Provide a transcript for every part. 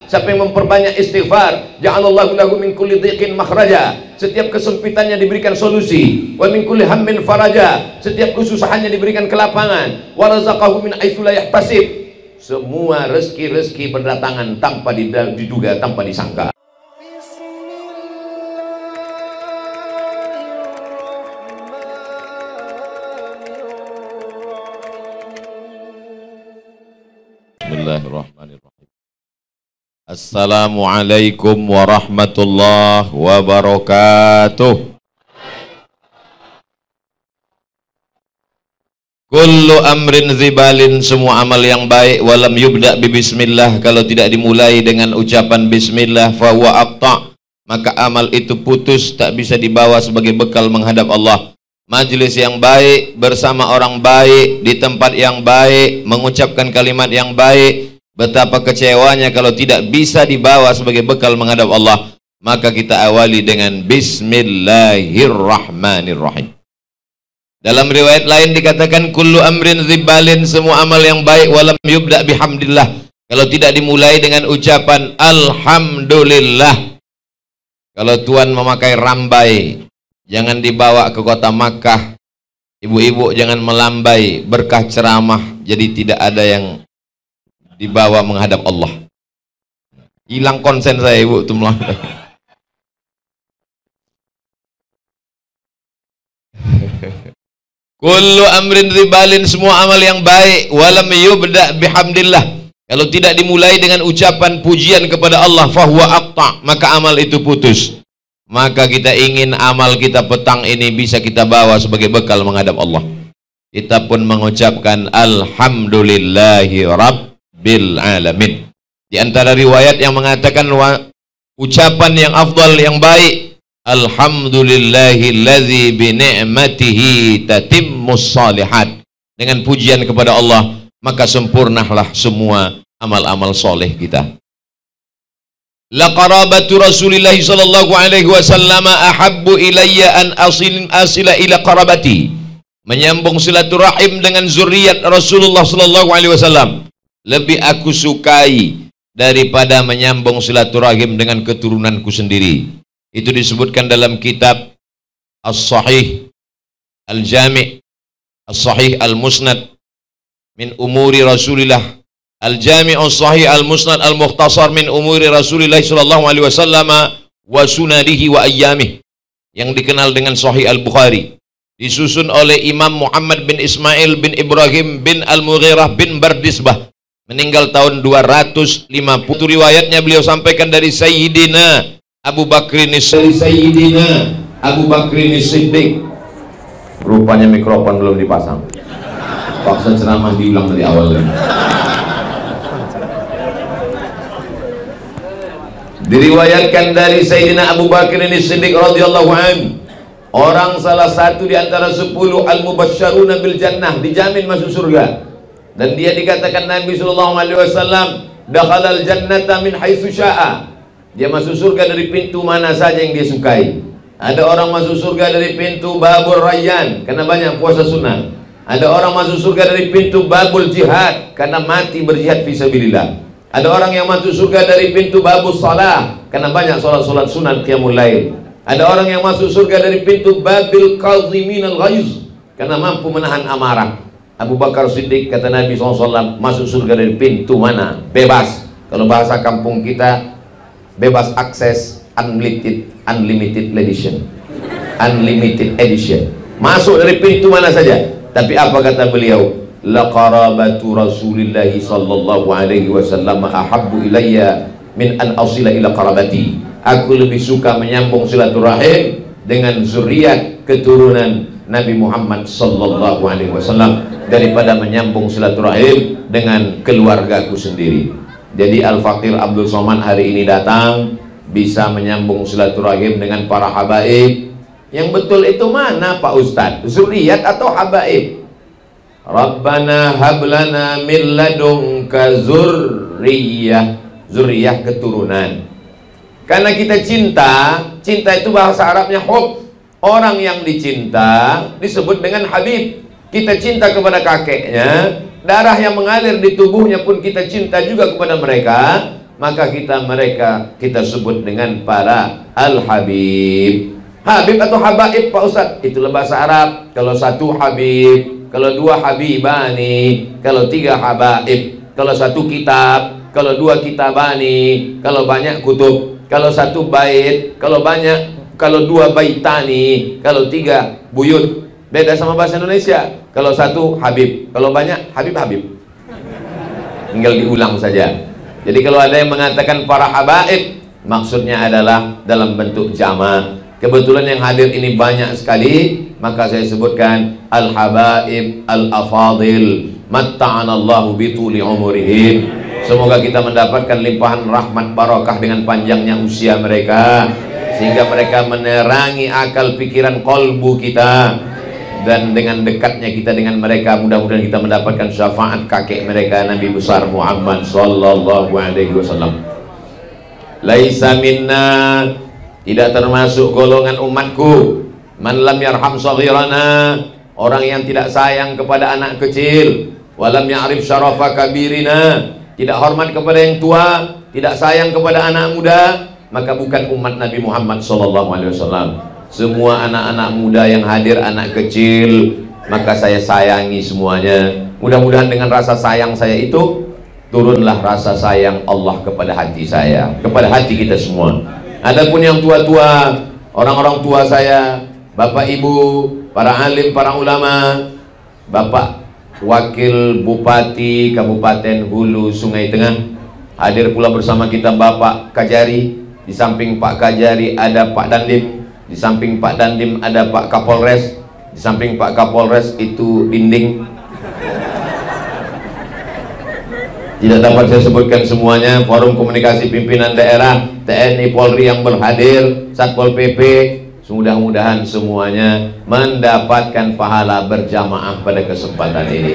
Siapa yang memperbanyak istighfar, ja'alallahu lahu min kulli dhiqin makhraja. Setiap kesempitannya diberikan solusi. Wa min kulli hammin faraja. Setiap kesusahannya diberikan kelapangan. Wa razaqahu min haitsu la yahtasib. Semua rezeki-rezeki berdatangan tanpa diduga, tanpa disangka. Bismillahirrahmanirrahim. Assalamualaikum warahmatullahi wabarakatuh. Kullu amrin zibalin, semua amal yang baik, walam yubda bi bismillah, kalau tidak dimulai dengan ucapan bismillah, fahuwa aqta, maka amal itu putus, tak bisa dibawa sebagai bekal menghadap Allah. Majelis yang baik, bersama orang baik, di tempat yang baik, mengucapkan kalimat yang baik, betapa kecewanya kalau tidak bisa dibawa sebagai bekal menghadap Allah. Maka kita awali dengan Bismillahirrahmanirrahim. Dalam riwayat lain dikatakan kullu amrin zibalin, semua amal yang baik, walam yubda bihamdillah, kalau tidak dimulai dengan ucapan alhamdulillah. Kalau Tuhan memakai rambai, jangan dibawa ke kota Makkah. Ibu-ibu jangan melambai berkah ceramah, jadi tidak ada yang dibawa menghadap Allah. Hilang konsen saya, ibu tuh melambai. Kullu amrin ribalin, semua amal yang baik, walam yubda bihamdillah, kalau tidak dimulai dengan ucapan pujian kepada Allah, fahuwa aqta, maka amal itu putus. Maka kita ingin amal kita petang ini bisa kita bawa sebagai bekal menghadap Allah. Kita pun mengucapkan alhamdulillahi rabbil alamin. Di antara riwayat yang mengatakan ucapan yang afdal, yang baik, alhamdulillahillazi bi ni'matihi tatimmus shalihat. Dengan pujian kepada Allah, maka sempurnalah semua amal-amal soleh kita. La qarabatu Rasulillahi sallallahu alaihi wasallam ahabbu ilayya an asila ila qarabati. Menyambung silaturahim dengan zuriat Rasulullah sallallahu alaihi wasallam lebih aku sukai daripada menyambung silaturahim dengan keturunanku sendiri. Itu disebutkan dalam kitab As-Sahih Al-Jami' As-Sahih Al-Musnad min umuri Rasulillah, Al-Jami' As-Sahih Al-Musnad Al-Mukhtasar min umuri Rasulillah sallallahu alaihi wasallam wa sunadihi wa ayyamih, yang dikenal dengan Sahih Al-Bukhari, disusun oleh Imam Muhammad bin Ismail bin Ibrahim bin Al-Mughirah bin Bardisbah, meninggal tahun 250. Riwayatnya beliau sampaikan dari Sayyidina Abu Bakrin Siddiq. Rupanya mikrofon belum dipasang. Paksa ceramah diulang dari awal. Diriwayatkan dari Sayyidina Abu Bakrin Siddiq radhiyallahu anhu, orang salah satu di antara 10 al-mubasysyaruna bil jannah, dijamin masuk surga. Dan dia dikatakan Nabi sallallahu alaihi wasallam, dakhalal jannata min haitsu syaa. Dia masuk surga dari pintu mana saja yang dia sukai. Ada orang masuk surga dari pintu babul rayyan karena banyak puasa sunnah. Ada orang masuk surga dari pintu babul jihad karena mati berjihad fisabilillah. Ada orang yang masuk surga dari pintu babul salah karena banyak salat sunat qiyamul lail. Ada orang yang masuk surga dari pintu babil qaziminal ghaiz karena mampu menahan amarah. Abu Bakar Siddiq, kata Nabi SAW, masuk surga dari pintu mana? Bebas. Kalau bahasa kampung kita, bebas akses, unlimited edition. Unlimited edition. Masuk dari pintu mana saja. Tapi apa kata beliau? La qarabatu Rasulillahi sallallahu alaihi wasallam ahabbu ilayya min an asila ila qarabati. Aku lebih suka menyambung silaturahim dengan zuriat keturunan Nabi Muhammad sallallahu alaihi wasallam daripada menyambung silaturahim dengan keluargaku sendiri. Jadi Al-Faqir Abdul Somad hari ini datang bisa menyambung silaturahim dengan para habaib. Yang betul itu mana Pak Ustadz? Zuriat atau habaib? Rabbana hablana min ladunka zurriyah. Zurriyah keturunan. Karena kita cinta, cinta itu bahasa Arabnya hub. Orang yang dicinta disebut dengan habib. Kita cinta kepada kakeknya, darah yang mengalir di tubuhnya pun kita cinta juga kepada mereka. maka kita sebut dengan para al-habib. Habib atau habaib Pak Ustadz, itulah bahasa Arab. Kalau satu habib, kalau dua habibani, kalau tiga habaib, kalau satu kitab, kalau dua kitabani, kalau banyak kutub, kalau satu bait, kalau banyak, kalau dua baitani, kalau tiga buyut. Beda sama bahasa Indonesia. Kalau satu habib, kalau banyak habib-habib. Tinggal diulang saja. Jadi kalau ada yang mengatakan para habaib, maksudnya adalah dalam bentuk jama'. Kebetulan yang hadir ini banyak sekali, maka saya sebutkan al-habaib al-afadil, matta'anallahu bituli umurihim. Semoga kita mendapatkan limpahan rahmat barakah dengan panjangnya usia mereka, sehingga mereka menerangi akal pikiran kolbu kita, dan dengan dekatnya kita dengan mereka mudah-mudahan kita mendapatkan syafaat kakek mereka Nabi besar Muhammad sallallahu alaihi wasallam. Laisa minna, tidak termasuk golongan umatku, man lam yarham saghirana, orang yang tidak sayang kepada anak kecil, walam ya'rif syarafa kabirina, tidak hormat kepada yang tua, tidak sayang kepada anak muda, maka bukan umat Nabi Muhammad sallallahu alaihi wasallam. Semua anak-anak muda yang hadir, anak kecil, maka saya sayangi semuanya. Mudah-mudahan dengan rasa sayang saya itu turunlah rasa sayang Allah kepada hati saya, kepada hati kita semua. Adapun yang tua-tua, orang-orang tua saya, bapak ibu, para alim, para ulama, bapak wakil bupati Kabupaten Hulu Sungai Tengah, hadir pula bersama kita Bapak Kajari. Di samping Pak Kajari ada Pak Dandim, di samping Pak Dandim ada Pak Kapolres, di samping Pak Kapolres itu dinding. Tidak dapat saya sebutkan semuanya. Forum komunikasi pimpinan daerah, TNI Polri yang berhadir, Satpol PP, mudah-mudahan semuanya mendapatkan pahala berjamaah pada kesempatan ini.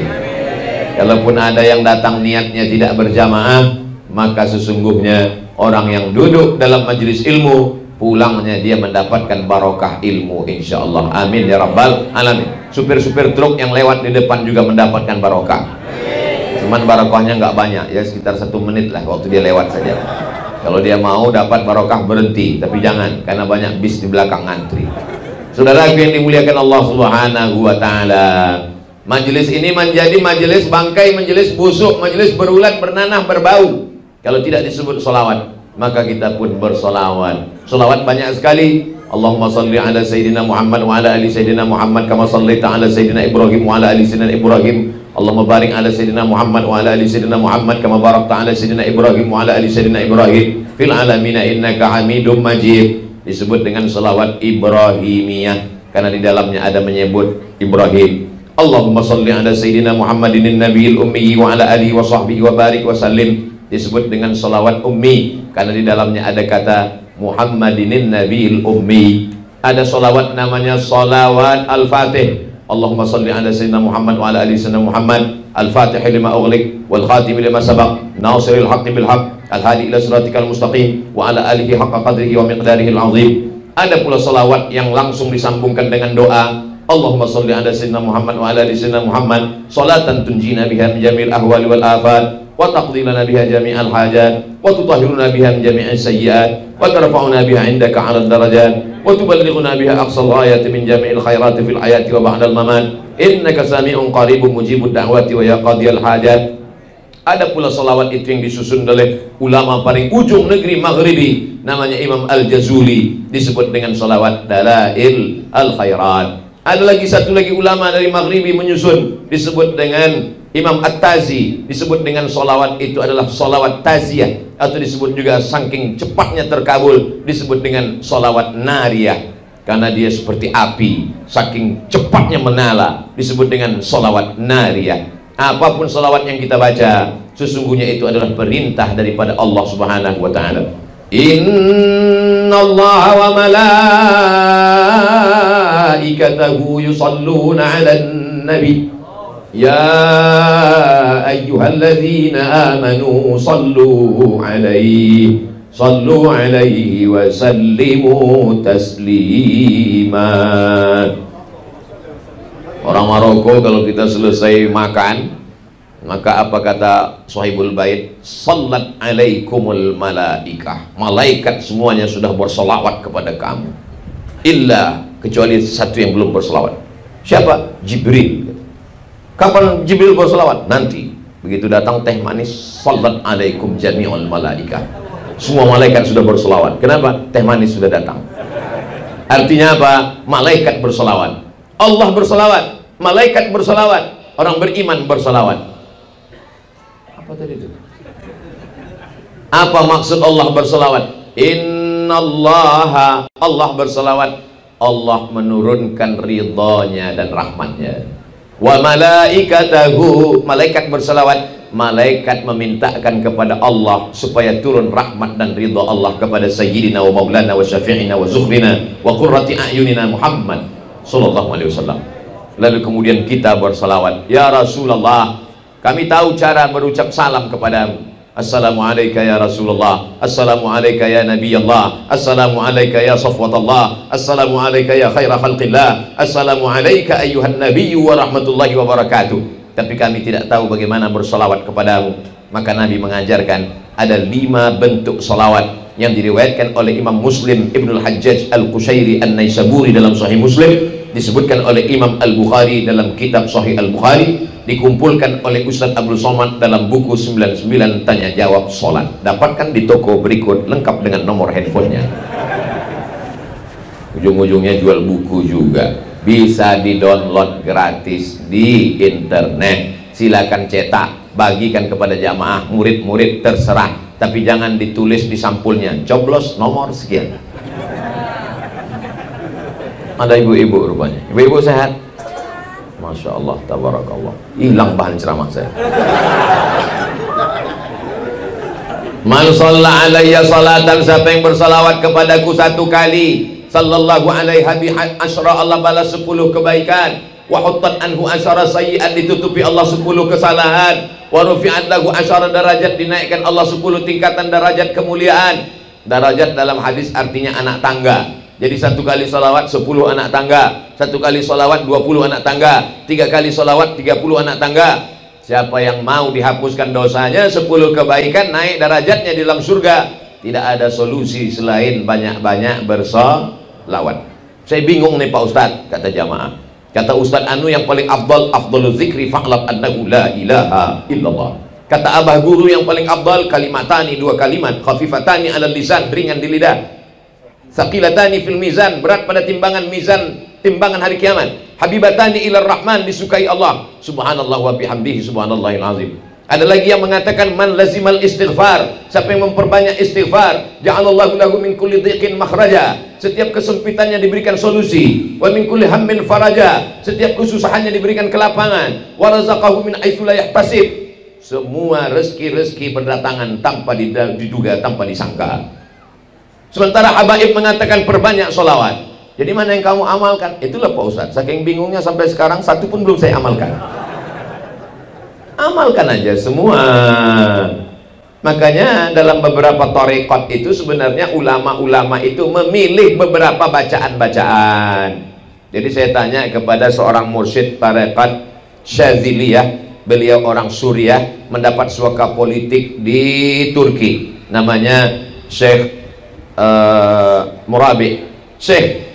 Kalaupun ada yang datang niatnya tidak berjamaah, maka sesungguhnya orang yang duduk dalam majelis ilmu, pulangnya dia mendapatkan barokah ilmu insyaallah. Amin ya rabbal alamin. Supir-supir truk yang lewat di depan juga mendapatkan barokah. Cuman barokahnya nggak banyak, ya sekitar 1 menit lah waktu dia lewat saja. Kalau dia mau dapat barokah berhenti, tapi jangan, karena banyak bis di belakang ngantri. Saudaraku yang dimuliakan Allah Subhanahu wa taala, majelis ini menjadi majelis bangkai, majelis busuk, majelis berulat, bernanah, berbau kalau tidak disebut sholawat. Maka kita pun bersolawat. Sholawat banyak sekali. Allahumma salli ala Sayyidina Muhammad wa ala ali Sayyidina Muhammad kama sallaita ala Sayyidina Ibrahim wa ala ali Sayyidina Ibrahim. Allahumma barik ala Sayyidina Muhammad wa ala ali Sayyidina Muhammad kama barakta ala Sayyidina Ibrahim wa ala ali Sayyidina Ibrahim fil alamina innaka Hamidum Majid. Disebut dengan salawat Ibrahimiyah karena di dalamnya ada menyebut Ibrahim. Allahumma salli ala Sayyidina Muhammadin nabiyil ummi wa ala alihi wa sahbihi wa barik wa sallim. Disebut dengan salawat ummi karena di dalamnya ada kata Muhammadin nabiyil ummi. Ada salawat namanya salawat al-fatih. Allahumma salli ala Sayyidina Muhammad wa ala ali Sayyidina Muhammad al-fatih lima ughliq wal khatim lima sabaq nasiril haqqi bil haqq al-hadi ila siratikal mustaqim wa ala alihi haqqa qadrihi wa miqdarihi al-azim. Ada pula salawat yang langsung disambungkan dengan doa. Allahumma salli ala Sayyidina Muhammad wa ala ali Sayyidina Muhammad salatan tunjina biha min jamil ahwali wal afat wa taqdi lana biha jami'al hajat wa tutahhiruna biha min jami'is sayyi'at wa tarfa'una biha indaka 'alal darajat wa tuballighuna biha aqsal ghayati min jami'il khairati fil hayati wa ba'dal mamat innaka sami'un qaribun mujibud da'wati wa ya qadiyal hajat. Ada pula salawat itu yang disusun oleh ulama paling ujung negeri Maghribi, namanya Imam Al-Jazuli, disebut dengan salawat Dalail Al-Khairat. Ada lagi satu lagi ulama dari Maghribi menyusun, disebut dengan Imam At-Tazi, disebut dengan solawat itu adalah solawat taziyah, atau disebut juga saking cepatnya terkabul disebut dengan solawat nariyah karena dia seperti api, saking cepatnya menyala disebut dengan solawat nariyah. Apapun solawat yang kita baca, sesungguhnya itu adalah perintah daripada Allah Subhanahu wa ta'ala. Inna Allah wa malaikatahu yusalluna ala nabi Ya ayyuhalladzina amanu sallu alaihi wa sallimu taslima. Orang Maroko kalau kita selesai makan, Maka apa kata Sahibul Bait? Sallat alaikumul malaikah. Malaikat semuanya sudah bersolawat kepada kamu. Illa, kecuali satu yang belum bersolawat. Siapa? Jibril. Kapan Jibril bersolawat? Nanti. Begitu datang teh manis, sallat alaikum jami'ul malaikah. Semua malaikat sudah bersolawat. Kenapa? Teh manis sudah datang. Artinya apa? Malaikat bersolawat. Allah bersolawat. Malaikat bersolawat. Orang beriman bersolawat. Apa tadi itu? Apa maksud Allah bersolawat? Innallaha, Allah bersolawat. Allah menurunkan ridhonya dan rahmatnya. Wa malaikatahu, malaikat bersolawat. Malaikat memintakan kepada Allah supaya turun rahmat dan ridha Allah kepada sayyidina wa maulana wa syafi'ina wa zuhrina wa qurrati a'yunina Muhammad sallallahu alaihi wasallam. Lalu kemudian kita bersalawat, ya Rasulullah, kami tahu cara berucap salam kepadamu. Assalamualaikum ya Rasulullah, Assalamualaikum ya Nabi Allah, Assalamualaikum ya Safwatullah, Assalamualaikum ya khaira khalqillah, Assalamualaikum ayyuhan nabiyyu wa rahmatullahi wa barakatuh. Tapi kami tidak tahu bagaimana bersalawat kepadamu. Maka Nabi mengajarkan ada 5 bentuk salawat yang diriwayatkan oleh Imam Muslim Ibnul Hajjaj Al-Qushairi An-Naisaburi dalam Sahih Muslim, disebutkan oleh Imam Al-Bukhari dalam kitab Sahih Al-Bukhari, dikumpulkan oleh Ustaz Abdul Somad dalam buku 99 Tanya Jawab Salat. Dapatkan di toko berikut lengkap dengan nomor handphonenya. Ujung-ujungnya jual buku juga. Bisa di-download gratis di internet. Silakan cetak, bagikan kepada jamaah, murid-murid, terserah. Tapi jangan ditulis di sampulnya, coblos nomor sekian. Ada ibu-ibu rupanya. Ibu-ibu sehat? Masya Allah, tabarakallah. Hilang bahan ceramah saya. Man shalla alayya salatan, siapa yang bersalawat kepadaku 1 kali, sallallahu alaihi asyara, Allah balas 10 kebaikan. Wa huttat anhu asyara sayyi'at, ditutupi Allah 10 kesalahan. Wa rufi'at lahu asyara darajat, dinaikkan Allah 10 tingkatan derajat kemuliaan. Darajat dalam hadis artinya anak tangga. Jadi 1 kali salawat 10 anak tangga, 1 kali salawat 20 anak tangga, 3 kali salawat 30 anak tangga. Siapa yang mau dihapuskan dosanya, 10 kebaikan, naik derajatnya di dalam surga. Tidak ada solusi selain banyak-banyak bersalawat. Saya bingung nih Pak Ustadz, kata jamaah. Kata Ustadz Anu yang paling afdalul zikri fa'lam annahu la ilaha illallah. Kata abah guru yang paling afdal kalimatani, 2 kalimat, khafifatani alal lisan, ringan di lidah, saqilatani fil mizan, berat pada timbangan mizan, timbangan hari kiamat, habibatani ilar rahman, disukai Allah, subhanallah wa bihamdihi subhanallahil azim. Ada lagi yang mengatakan man lazimal istighfar, siapa yang memperbanyak istighfar, ja'alallahu lahu min kulli dhiqin makhraja, setiap kesempitannya diberikan solusi, wa min kulli hammin faraja, setiap kesusahannya diberikan kelapangan, wa razaqahu min haitsu la yahtasib, semua rezeki-rezeki berdatangan tanpa diduga, tanpa disangka. Sementara habaib mengatakan perbanyak sholawat. Jadi mana yang kamu amalkan? Itulah Pak Ustadz, saking bingungnya sampai sekarang 1 pun belum saya amalkan. Amalkan aja semua. Makanya dalam beberapa tarekat itu sebenarnya ulama-ulama itu memilih beberapa bacaan-bacaan. Jadi saya tanya kepada seorang mursyid tarekat Syaziliyah, beliau orang Suriah, mendapat suaka politik di Turki, namanya Syekh Murabi. Syekh,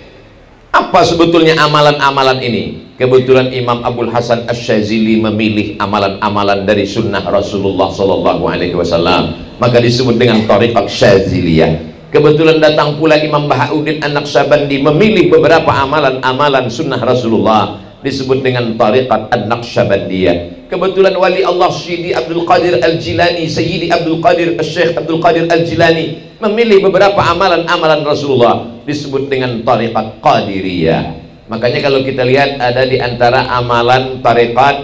apa sebetulnya amalan-amalan ini? Kebetulan Imam Abdul Hasan Asy-Syazili memilih amalan-amalan dari sunnah Rasulullah Sallallahu Alaihi Wasallam, maka disebut dengan Thariqat Syaziliyah. Kebetulan datang pula Imam Bahauddin An-Naqsyabandi memilih beberapa amalan-amalan sunnah Rasulullah, disebut dengan Thariqat An-Naqsyabandiyah. Kebetulan wali Allah Syidi Abdul Qadir Al-Jilani, Sayyidi Abdul Qadir Syekh Abdul Qadir Al-Jilani memilih beberapa amalan-amalan Rasulullah, disebut dengan Thariqat Qadiriyah. Makanya kalau kita lihat ada di antara amalan tariqat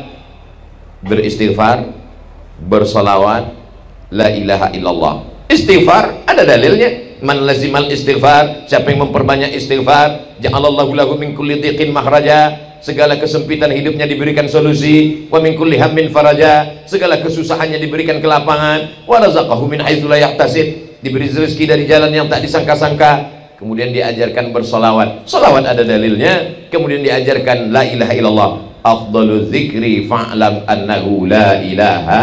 beristighfar, bersalawat, la ilaha illallah. Istighfar ada dalilnya. Man lazimal istighfar, siapa yang memperbanyak istighfar, ja'alallahu lahu min kulli dhiqin makhraja, segala kesempitan hidupnya diberikan solusi, wa min kulli hammin faraja, segala kesusahannya diberikan kelapangan, wa razaqahu min haitsu la yahtasib, diberi rezeki dari jalan yang tak disangka-sangka. Kemudian diajarkan bersolawat, solawat ada dalilnya. Kemudian diajarkan la ilaha illallah. afdalu dzikri fa'lam annahu la ilaha.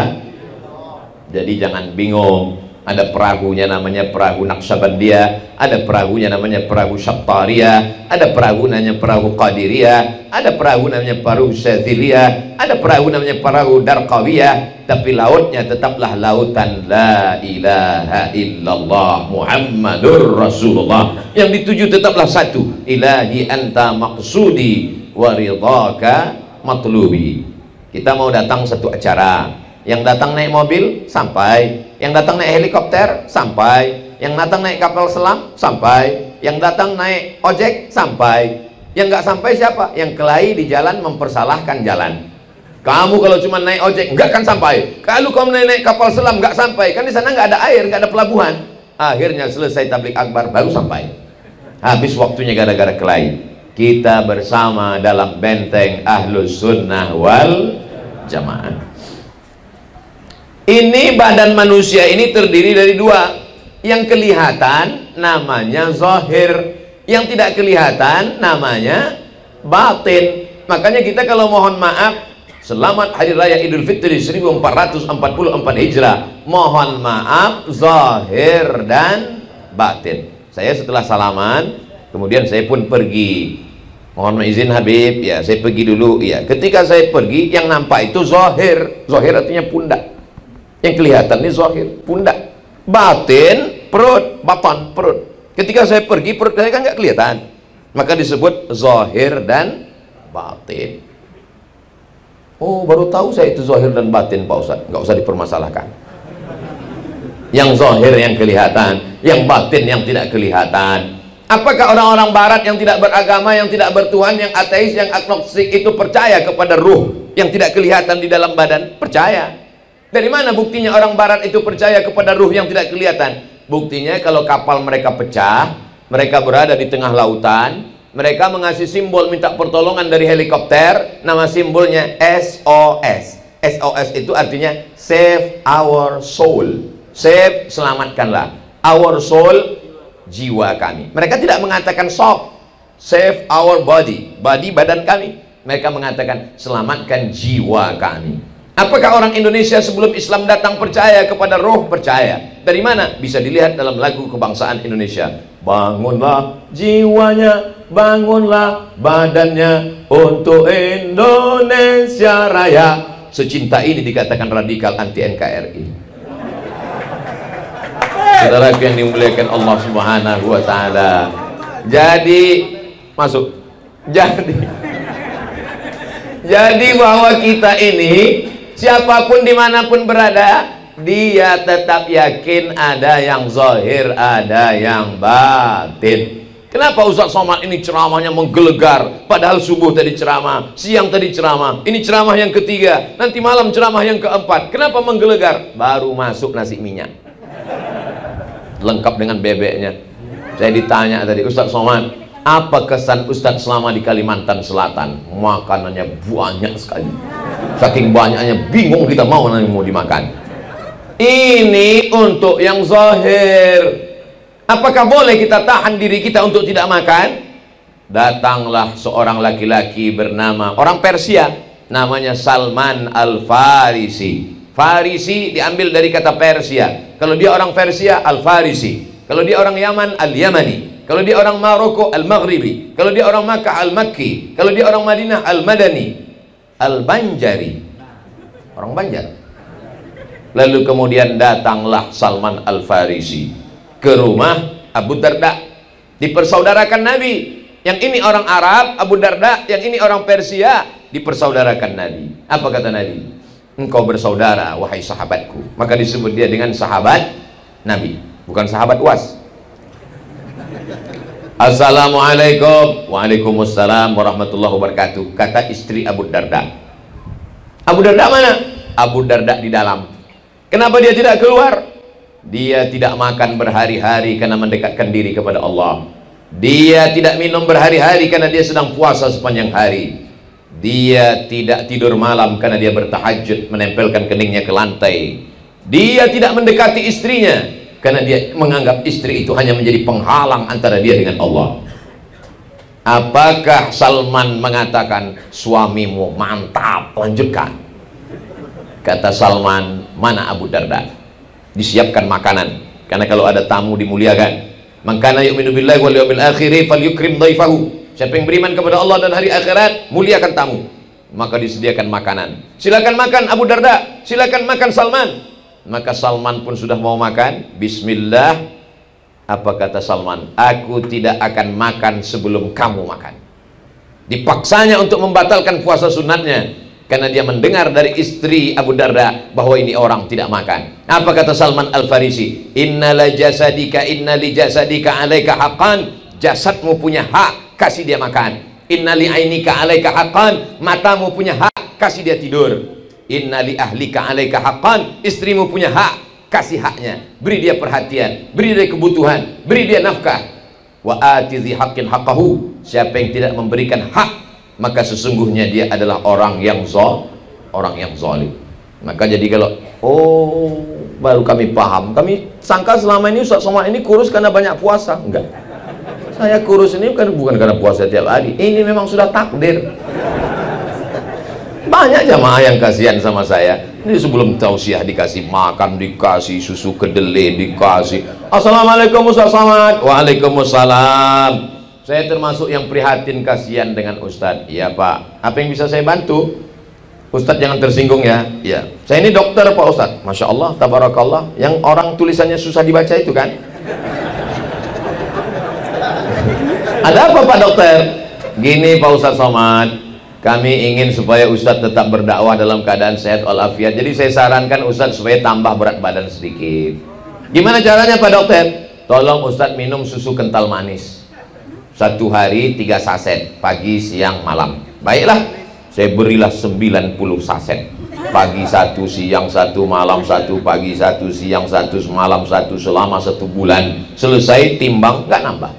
Jadi jangan bingung, ada perahunya namanya perahu Naqsabandiyah, ada perahunya namanya perahu Syattariyah, ada perahu namanya perahu Qadiriyah, ada perahu namanya perahu Syadziliyah, ada perahu namanya perahu Darqawiyah, tapi lautnya tetaplah lautan la ilaha illallah Muhammadur Rasulullah. Yang dituju tetaplah satu, ilahi anta maqsudi wa ridhaka matlubi. Kita mau datang satu acara, yang datang naik mobil sampai, yang datang naik helikopter sampai, yang datang naik kapal selam sampai, yang datang naik ojek sampai, yang nggak sampai siapa? Yang kelahi di jalan mempersalahkan jalan. Kamu kalau cuma naik ojek nggak akan sampai, kalau kamu naik kapal selam nggak sampai, kan di sana nggak ada air, nggak ada pelabuhan. Akhirnya selesai tablik akbar baru sampai, habis waktunya gara-gara kelahi. Kita bersama dalam benteng Ahlus Sunnah wal Jamaah. Ini badan manusia ini terdiri dari dua. Yang kelihatan namanya zahir, yang tidak kelihatan namanya batin. Makanya kita kalau mohon maaf, selamat Hari Raya Idul Fitri 1444 Hijrah, mohon maaf zahir dan batin. Saya setelah salaman, kemudian saya pun pergi. Mohon izin Habib, ya saya pergi dulu. Ya, ketika saya pergi, yang nampak itu zahir. Zahir artinya pundak. Yang kelihatan ini zahir, pundak. Batin, perut, batan, perut. Ketika saya pergi, perut saya kan nggak kelihatan. Maka disebut zahir dan batin. Oh, baru tahu saya itu zahir dan batin, Pak Ustadz. Nggak usah dipermasalahkan. Yang zahir yang kelihatan, yang batin yang tidak kelihatan. Apakah orang-orang barat yang tidak beragama, yang tidak bertuhan, yang ateis, yang agnostik itu percaya kepada ruh yang tidak kelihatan di dalam badan? Percaya. Dari mana buktinya orang barat itu percaya kepada ruh yang tidak kelihatan? Buktinya kalau kapal mereka pecah, mereka berada di tengah lautan, mereka mengasih simbol minta pertolongan dari helikopter, nama simbolnya SOS. SOS itu artinya save our soul. Save, selamatkanlah. Our soul, jiwa kami. Mereka tidak mengatakan stop, save our body. Body, badan kami. Mereka mengatakan selamatkan jiwa kami. Apakah orang Indonesia sebelum Islam datang percaya kepada roh? Percaya. Dari mana? Bisa dilihat dalam lagu kebangsaan Indonesia. Bangunlah jiwanya, bangunlah badannya untuk Indonesia Raya. Secinta ini dikatakan radikal anti NKRI. Saudaraku yang dimuliakan Allah Subhanahu wa Ta'ala. Jadi masuk. Jadi bahwa kita ini, siapapun dimanapun berada, dia tetap yakin ada yang zahir, ada yang batin. Kenapa Ustaz Somad ini ceramahnya menggelegar, padahal subuh tadi ceramah, siang tadi ceramah, ini ceramah yang ketiga, nanti malam ceramah yang keempat. Kenapa menggelegar? Baru masuk nasi minyak, lengkap dengan bebeknya. Saya ditanya tadi, Ustaz Somad, apa kesan Ustadz selama di Kalimantan Selatan? Makanannya banyak sekali. Saking banyaknya bingung kita mau dimakan. Ini untuk yang zahir. Apakah boleh kita tahan diri kita untuk tidak makan? Datanglah seorang laki-laki bernama, orang Persia, namanya Salman Al-Farisi. Farisi diambil dari kata Persia. Kalau dia orang Persia, Al-Farisi. Kalau dia orang Yaman, Al-Yamani. Kalau dia orang Maroko, Al-Maghribi. Kalau dia orang Makkah, Al-Makki. Kalau dia orang Madinah, Al-Madani. Al-Banjari, orang Banjar. Lalu kemudian datanglah Salman Al-Farisi ke rumah Abu Darda, dipersaudarakan Nabi. Yang ini orang Arab, Abu Darda, yang ini orang Persia, dipersaudarakan Nabi. Apa kata Nabi? Engkau bersaudara, wahai sahabatku. Maka disebut dia dengan sahabat Nabi, bukan sahabat UAS. Assalamualaikum. Waalaikumsalam warahmatullahi wabarakatuh. Kata istri Abu Darda. Abu Darda mana? Abu Darda di dalam. Kenapa dia tidak keluar? Dia tidak makan berhari-hari karena mendekatkan diri kepada Allah. Dia tidak minum berhari-hari karena dia sedang puasa sepanjang hari. Dia tidak tidur malam karena dia bertahajud menempelkan keningnya ke lantai. Dia tidak mendekati istrinya karena dia menganggap istri itu hanya menjadi penghalang antara dia dengan Allah. Apakah Salman mengatakan, suamimu mantap, lanjutkan? Kata Salman, mana Abu Darda? Disiapkan makanan, karena kalau ada tamu dimuliakan. Man kana yu'minu billahi wal yawmil akhir falyukrim dhaifahu. Siapa yang beriman kepada Allah dan hari akhirat, muliakan tamu. Maka disediakan makanan. Silakan makan Abu Darda, silakan makan Salman. Maka Salman pun sudah mau makan. Bismillah. Apa kata Salman? Aku tidak akan makan sebelum kamu makan. Dipaksanya untuk membatalkan puasa sunatnya, karena dia mendengar dari istri Abu Darda bahwa ini orang tidak makan. Apa kata Salman Al-Farisi? Inna li jasadika alaika haqqan. Jasadmu punya hak, kasih dia makan. Inna li ainika alaika haqqan. Matamu punya hak, kasih dia tidur. Inna li ahlika alaika haqqan. Istrimu punya hak, kasih haknya, beri dia perhatian, beri dia kebutuhan, beri dia nafkah. Wa ati dzi haqqin haqqahu. Siapa yang tidak memberikan hak, maka sesungguhnya dia adalah orang yang zalim. Maka jadi kalau baru kami paham, kami sangka selama ini Ustaz Somad ini kurus karena banyak puasa. Enggak, saya kurus ini bukan karena puasa tiap hari, ini memang sudah takdir. Banyak jamaah yang kasihan sama saya. Ini sebelum tausiah dikasih makan, dikasih susu kedelai, dikasih. Assalamualaikum Ustaz Somad. Waalaikumsalam. Saya termasuk yang prihatin, kasihan dengan Ustadz. Iya Pak, apa yang bisa saya bantu? Ustadz jangan tersinggung ya. Iya, saya ini dokter Pak Ustadz. Masya Allah, tabarakallah. Yang orang tulisannya susah dibaca itu kan? Ada apa Pak Dokter? Gini Pak Ustadz Somad, kami ingin supaya Ustadz tetap berdakwah dalam keadaan sehat walafiat. Jadi saya sarankan Ustadz supaya tambah berat badan sedikit. Gimana caranya Pak Dokter? Tolong Ustadz minum susu kental manis. 1 hari 3 saset, pagi, siang, malam. Baiklah, saya berilah 90 saset. Pagi 1, siang 1, malam 1, pagi 1, siang 1, malam 1, selama 1 bulan. Selesai timbang, nggak nambah.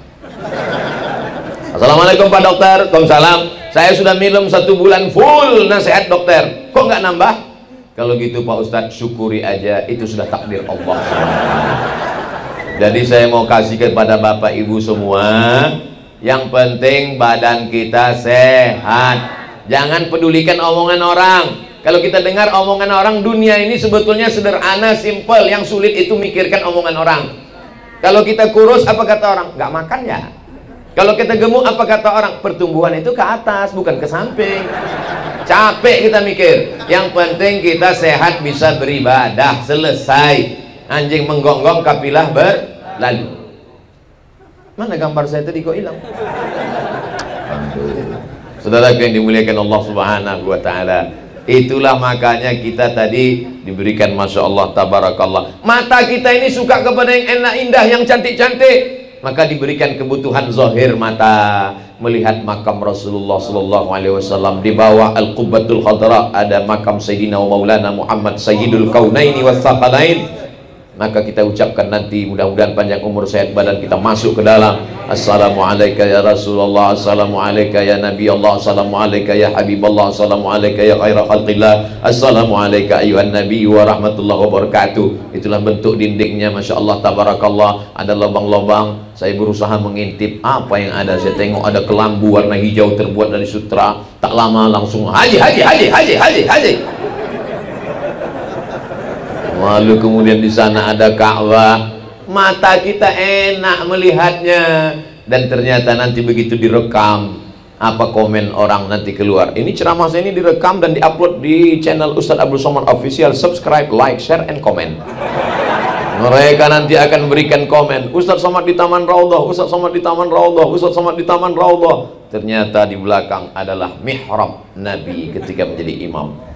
Assalamualaikum Pak Dokter. Waalaikumsalam. Saya sudah minum 1 bulan full nasihat dokter, kok nggak nambah? Kalau gitu Pak Ustadz, syukuri aja, itu sudah takdir Allah. Jadi saya mau kasih kepada Bapak Ibu semua, yang penting badan kita sehat. Jangan pedulikan omongan orang. Kalau kita dengar omongan orang, dunia ini sebetulnya sederhana, simple. Yang sulit itu mikirkan omongan orang. Kalau kita kurus, apa kata orang? Nggak makan ya. Kalau kita gemuk, apa kata orang? Pertumbuhan itu ke atas, bukan ke samping. Capek kita mikir. Yang penting kita sehat, bisa beribadah. Selesai. Anjing menggonggong, kapilah berlalu. Mana gambar saya tadi kok hilang? Saudaraku yang dimuliakan Allah Subhanahu wa Ta'ala, itulah makanya kita tadi diberikan, Masya Allah, tabarakallah. Mata kita ini suka kepada yang enak, indah, yang cantik-cantik, maka diberikan kebutuhan zahir mata. Melihat makam Rasulullah Sallallahu Alaihi Wasallam, di bawah Al-Qubbatul Khadra ada makam Sayyidina wa Maulana Muhammad Sayyidul Kaunaini wa Thaqalain. Maka kita ucapkan nanti, mudah-mudahan panjang umur, sehat badan, kita masuk ke dalam. Assalamualaikum ya Rasulullah, assalamualaikum ya Nabi Allah, assalamualaikum ya Habiballah, assalamualaikum ya khaira khalqillah, assalamualaikum ayuhan Nabi wa rahmatullahi wabarakatuh. Itulah bentuk dindingnya, Masya Allah, tabarakallah. Ada lubang-lubang. Saya berusaha mengintip apa yang ada. Saya tengok ada kelambu warna hijau terbuat dari sutra. Tak lama langsung haji. Lalu kemudian di sana ada Ka'bah. Mata kita enak melihatnya, dan ternyata nanti begitu direkam, apa komen orang nanti keluar. Ini ceramah saya ini direkam dan diupload di channel Ustadz Abdul Somad Official. Subscribe, like, share, and comment. Mereka nanti akan berikan komen, Ustadz Somad di Taman Raudhah, Ustadz Somad di Taman Raudhah, Ustadz Somad di Taman Raudhah. Ternyata di belakang adalah mihrab Nabi ketika menjadi imam.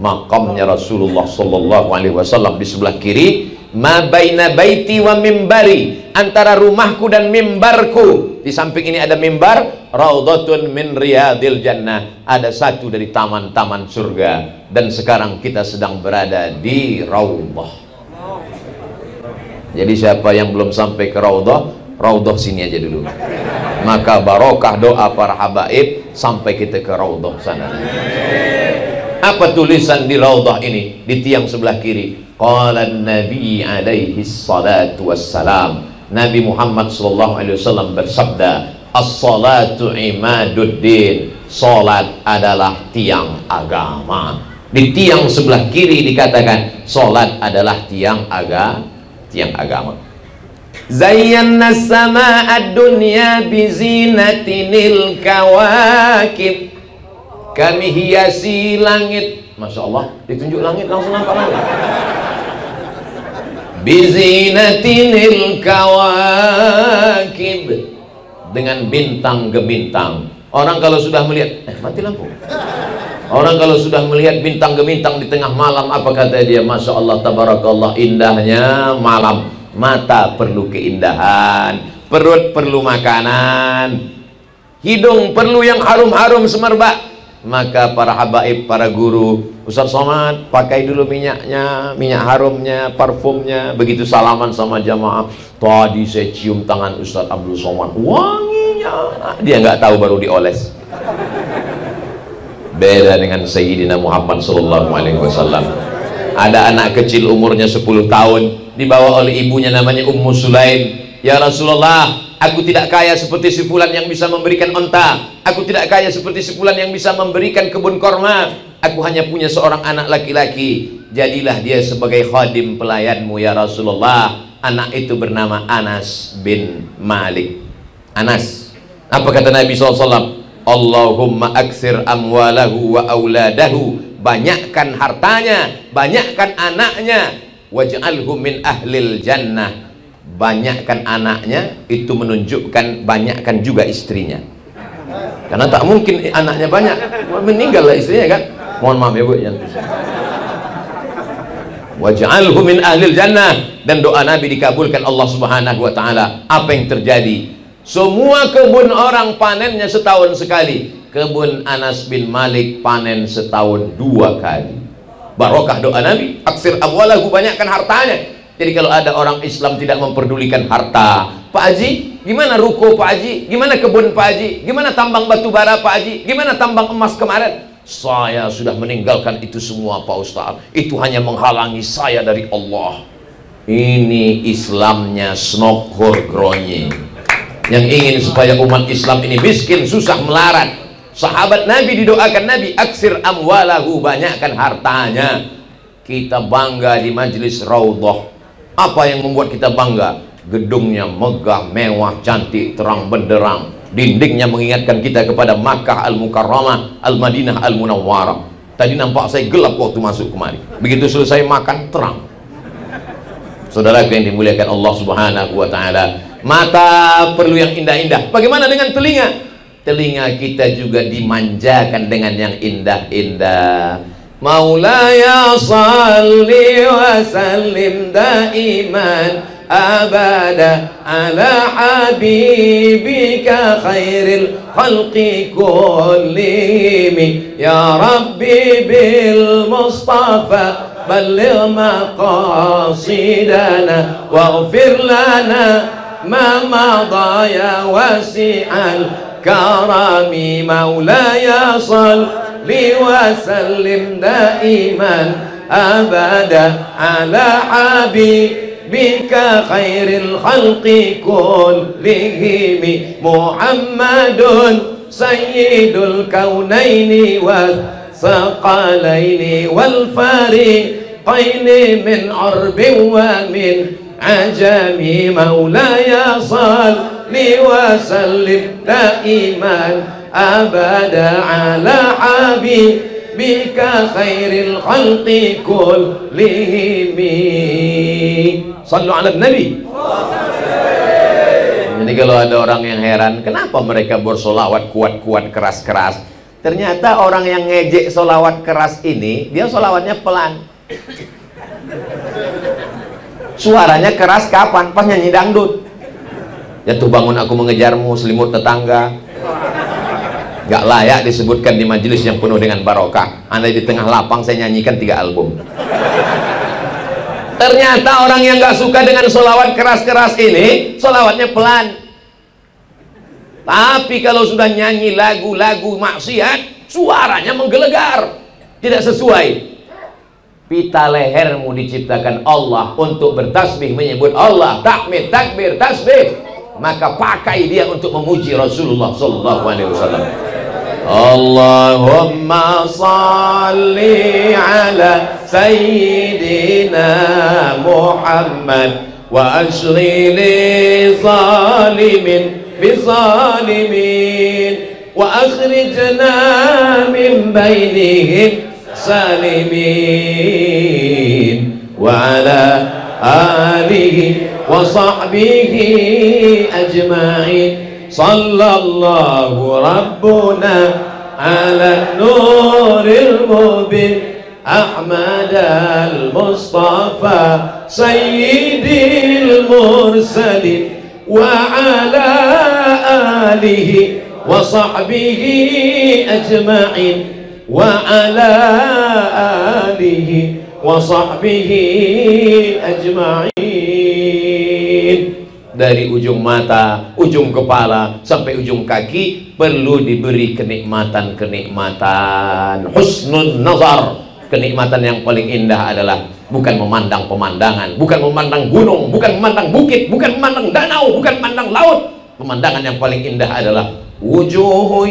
Makamnya Rasulullah Sallallahu Alaihi Wasallam di sebelah kiri. Ma baina baiti wa mimbari, antara rumahku dan mimbarku. Di samping ini ada mimbar. Raudhatun min riyadil jannah, ada satu dari taman-taman surga. Dan sekarang kita sedang berada di Raudhah. Jadi siapa yang belum sampai ke Raudhah sini aja dulu. Maka barokah doa para habaib sampai kita ke Raudhah sana. Apa tulisan di Raudhah ini? Di tiang sebelah kiri, qala Nabi alaihi salatu wassalam, Nabi Muhammad sallallahu alaihi wasallam bersabda, As-salatu imaduddin. Salat adalah tiang agama. Di tiang sebelah kiri dikatakan salat adalah tiang agama. Zayyana sama'ad dunya bizinatinil kawakib. Kami hiasi langit. Masya Allah, ditunjuk langit langsung nampak langit. Bizinatinil kawakib, dengan bintang gemintang. Orang kalau sudah melihat, mati lampu. Orang kalau sudah melihat bintang gemintang di tengah malam, apa kata dia? Masya Allah, tabarakallah, indahnya malam. Mata perlu keindahan, perut perlu makanan, hidung perlu yang harum-harum semerbak. Maka para habaib, para guru, Ustaz Somad pakai dulu minyaknya, minyak harumnya, parfumnya. Begitu salaman sama jamaah, tadi saya cium tangan Ustaz Abdul Somad, wanginya. Dia nggak tahu, baru dioles. Beda dengan Sayyidina Muhammad SAW. Ada anak kecil umurnya 10 tahun, dibawa oleh ibunya namanya Ummu Sulaim. Ya Rasulullah, aku tidak kaya seperti si fulan yang bisa memberikan onta. Aku tidak kaya seperti si fulan yang bisa memberikan kebun korma. Aku hanya punya seorang anak laki-laki. Jadilah dia sebagai khadim pelayanmu ya Rasulullah. Anak itu bernama Anas bin Malik. Anas. Apa kata Nabi SAW? Allahumma aksir amwalahu wa auladahu. Banyakkan hartanya, banyakkan anaknya. Waj'alhu min ahlil jannah. Banyakkan anaknya itu menunjukkan banyakkan juga istrinya. Karena tak mungkin anaknya banyak, meninggal lah istrinya kan. Mohon maaf ya Bu. Waj'alhu min ahlil jannah. Dan doa Nabi dikabulkan Allah Subhanahu wa taala. Apa yang terjadi? Semua kebun orang panennya setahun sekali. Kebun Anas bin Malik panen setahun 2 kali. Barokah doa Nabi. Aksir amwalahu, banyakkan hartanya. Jadi kalau ada orang Islam tidak memperdulikan harta, Pak Haji, gimana ruko Pak Haji? Gimana kebun Pak Haji? Gimana tambang batu bara Pak Haji? Gimana tambang emas kemarin? Saya sudah meninggalkan itu semua Pak Ustaz. Itu hanya menghalangi saya dari Allah. Ini Islamnya Snok Horgronye, yang ingin supaya umat Islam ini miskin, susah, melarat. Sahabat Nabi didoakan Nabi, aksir amwalahu, banyakkan hartanya. Kita bangga di majlis Raudhah. Apa yang membuat kita bangga? Gedungnya megah, mewah, cantik, terang benderang. Dindingnya mengingatkan kita kepada Makkah Al-Mukarramah, Al-Madinah Al-Munawwarah. Tadi nampak saya gelap waktu masuk kemari. Begitu selesai makan, terang. Saudara yang dimuliakan Allah Subhanahu wa taala, mata perlu yang indah-indah. Bagaimana dengan telinga? Telinga kita juga dimanjakan dengan yang indah-indah. Maulaya salli wa sallim daiman abada ala habibika khairil khalqi kullihim. Ya Rabbi bil Mustafa balligh maqasidana waghfir lana ma madha ya wasi'al karami. Maulaya salli wa sallim daiman abada ala habibika khairil khalqi kullihim. Muhammadun sayyidul kaunaini wa saqalaini wal fariqaini min arbin wa min ajami. Maulaya salli wa sallim daiman abada ala habibika khairil khalqi kullihim. Sallu ala Nabi. Jadi kalau ada orang yang heran, kenapa mereka bersolawat kuat-kuat, keras-keras? Ternyata orang yang ngejek solawat keras ini, dia solawatnya pelan. Suaranya keras kapan? Pas nyanyi dangdut. Jatuh bangun aku mengejarmu, selimut tetangga. Gak layak disebutkan di majelis yang penuh dengan barokah. Andai di tengah lapang saya nyanyikan 3 album. Ternyata orang yang gak suka dengan solawat keras-keras ini, solawatnya pelan. Tapi kalau sudah nyanyi lagu-lagu maksiat, suaranya menggelegar, tidak sesuai. Pita lehermu diciptakan Allah untuk bertasbih, menyebut Allah, tahmid, takbir, tasbih. maka pakai dia untuk memuji Rasulullah sallallahu alaihi wasallam. Allahumma salli ala sayyidina Muhammad wa ashghili zalimin bizalimin wa akhrijna min bainihim salimin wa ala alihi wa sahbihi ajma'in. Sallallahu rabbuna ala nuril mubin Ahmad al-Mustafa sayyidil mursalin wa ala alihi wa sahbihi ajma'in wa ala alihi wa sahbihi ajma'in. Dari ujung mata, ujung kepala sampai ujung kaki perlu diberi kenikmatan-kenikmatan. Husnul nazar, kenikmatan yang paling indah adalah bukan memandang pemandangan, bukan memandang gunung, bukan memandang bukit, bukan memandang danau, bukan memandang laut. Pemandangan yang paling indah adalah wujuhun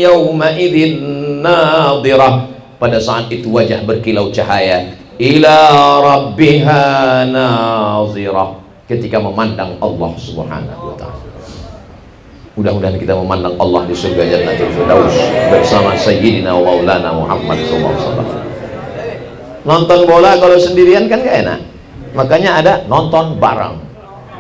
yawma idzin nadhirah, pada saat itu wajah berkilau cahaya, ila rabbiha nazirah, ketika memandang Allah Subhanahu wa ta'ala. Mudah-mudahan kita memandang Allah di surga Jannatul Firdaus bersama Sayyidina wa Maulana Muhammad SAW. Nonton bola kalau sendirian kan gak enak, makanya ada nonton bareng.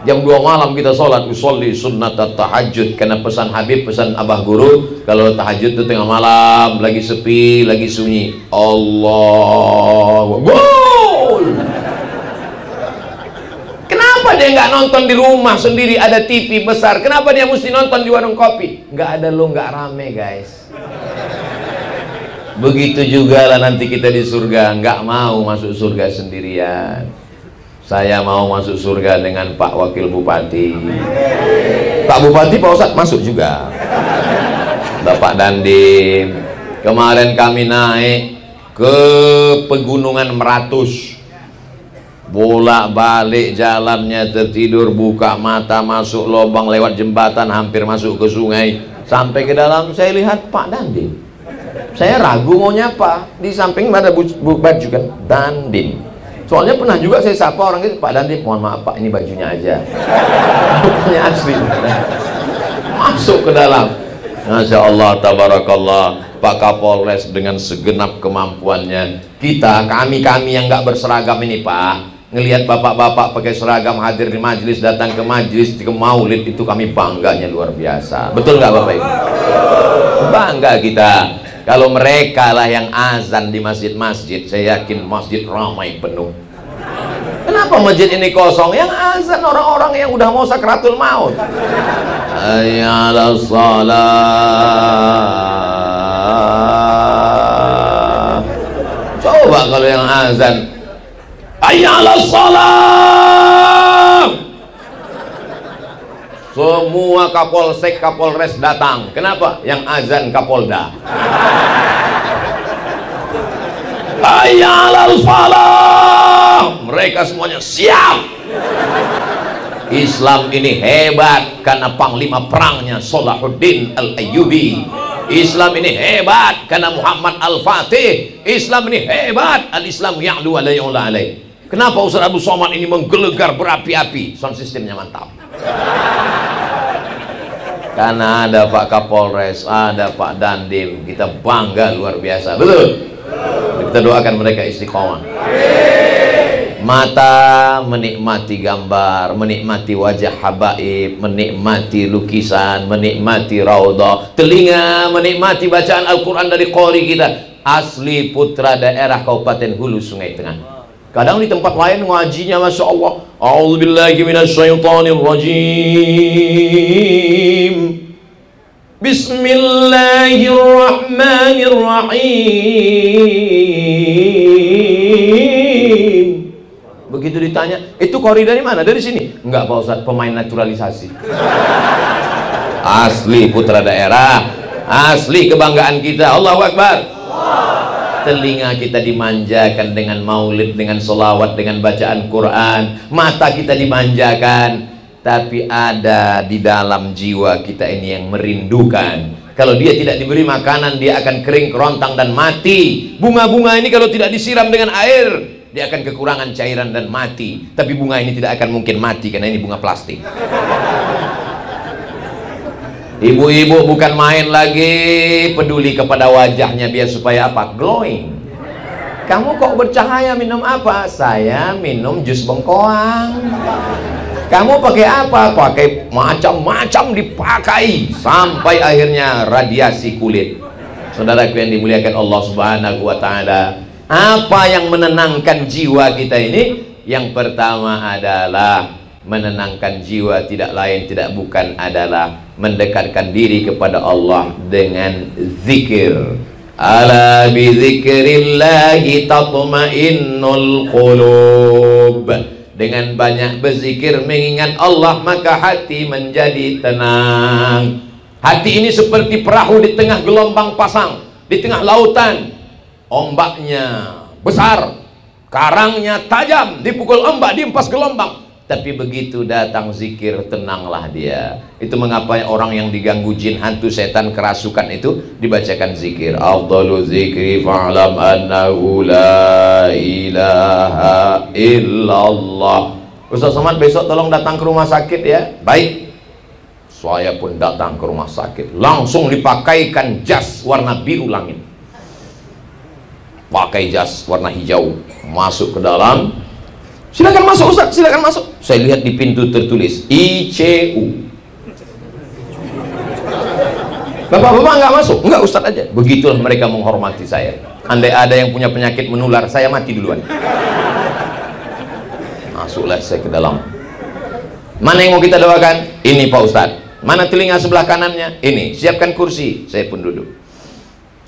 Jam 2 malam kita sholat, usolli sunnat tahajud, karena pesan Habib, pesan Abah Guru, kalau tahajud itu tengah malam, lagi sepi, lagi sunyi, Allah gol. Kenapa dia nggak nonton di rumah sendiri, ada TV besar? Kenapa dia mesti nonton di warung kopi? Nggak ada lo, nggak rame guys. Begitu juga lah nanti kita di surga. Nggak mau masuk surga sendirian. Saya mau masuk surga dengan Pak Wakil Bupati. Pak Bupati, Pak Ustadz masuk juga. Bapak Dandim. Kemarin kami naik ke Pegunungan Meratus. Bolak-balik jalannya, tertidur, buka mata, masuk lubang, lewat jembatan, hampir masuk ke sungai. Sampai ke dalam saya lihat Pak Dandim. Saya ragu mau nyapa, di samping ada baju kan Dandim. Soalnya pernah juga saya sapa orang itu, Pak Dandim, mohon maaf Pak, ini bajunya aja. Bukannya asli. Masuk ke dalam. Masya Allah, tabarakallah. Pak Kapolres dengan segenap kemampuannya. Kami yang nggak berseragam ini Pak, ngelihat bapak-bapak pakai seragam hadir di majelis, datang ke majelis, ke maulid, itu kami bangganya luar biasa. Betul nggak Bapak Ibu? Bangga kita. Kalau mereka lah yang azan di masjid-masjid, saya yakin masjid ramai penuh. Kenapa masjid ini kosong? Yang azan orang-orang yang udah mau sakratul maut. Hayya 'alas shalah. Coba kalau yang azan, hayya 'alas shalah, semua Kapolsek, Kapolres datang. Kenapa? Yang azan Kapolda. Hayya 'alal falah, mereka semuanya siap. Islam ini hebat karena panglima perangnya Salahuddin Al-Ayyubi. Islam ini hebat karena Muhammad Al-Fatih. Islam ini hebat, al-Islam ya'lu wa la yu'la alaih. Kenapa Ustaz Abu Somad ini menggelegar berapi-api? Sound sistemnya mantap. Karena ada Pak Kapolres, ada Pak Dandim, kita bangga luar biasa. Betul? Kita doakan mereka istiqomah. Mata menikmati gambar, menikmati wajah habaib, menikmati lukisan, menikmati raudhah. Telinga menikmati bacaan Al-Quran dari qori kita. Asli putra daerah Kabupaten Hulu Sungai Tengah. Kadang di tempat lain ngajinya Masya Allah, a'udzubillahi minasyaitonirrajim, bismillahirrahmanirrahim. Begitu ditanya, itu qori dari mana? Dari sini? Enggak Pak Ustadz, pemain naturalisasi. Asli putra daerah, asli kebanggaan kita. Allahu Akbar. Telinga kita dimanjakan dengan maulid, dengan solawat, dengan bacaan Quran. Mata kita dimanjakan. tapi ada di dalam jiwa kita ini yang merindukan. Kalau dia tidak diberi makanan, dia akan kering, kerontang, dan mati. Bunga-bunga ini kalau tidak disiram dengan air, dia akan kekurangan cairan dan mati. Tapi bunga ini tidak akan mungkin mati karena ini bunga plastik. Ibu-ibu bukan main lagi peduli kepada wajahnya biar supaya apa? Glowing. Kamu kok bercahaya, minum apa? Saya minum jus bengkoang. Kamu pakai apa? Pakai macam-macam dipakai sampai akhirnya radiasi kulit. Saudaraku yang dimuliakan Allah Subhanahu wa taala, apa yang menenangkan jiwa kita ini? Yang pertama adalah menenangkan jiwa tidak lain tidak bukan adalah mendekatkan diri kepada Allah dengan zikir. Ala bi dzikrillahi tatma'innul qulub. Dengan banyak berzikir mengingat Allah maka hati menjadi tenang. Hati ini seperti perahu di tengah gelombang pasang, di tengah lautan. Ombaknya besar, karangnya tajam, dipukul ombak, diempas gelombang. Tapi begitu datang zikir, tenanglah dia. Itu mengapa orang yang diganggu jin, hantu, setan, kerasukan itu dibacakan zikir. Afdalu zikri fa'lam annahu la ilaha illallah. Ustaz Somad besok tolong datang ke rumah sakit ya. Baik. Saya pun datang ke rumah sakit. Langsung dipakaikan jas warna biru langit. Pakai jas warna hijau. Masuk ke dalam. Silakan masuk Ustaz, silakan masuk. Saya lihat di pintu tertulis ICU. Bapak-bapak nggak masuk? Enggak, Ustaz aja. Begitulah mereka menghormati saya. Andai ada yang punya penyakit menular, saya mati duluan. Masuklah saya ke dalam. Mana yang mau kita doakan? Ini Pak Ustaz. Mana telinga sebelah kanannya? Ini. Siapkan kursi. Saya pun duduk.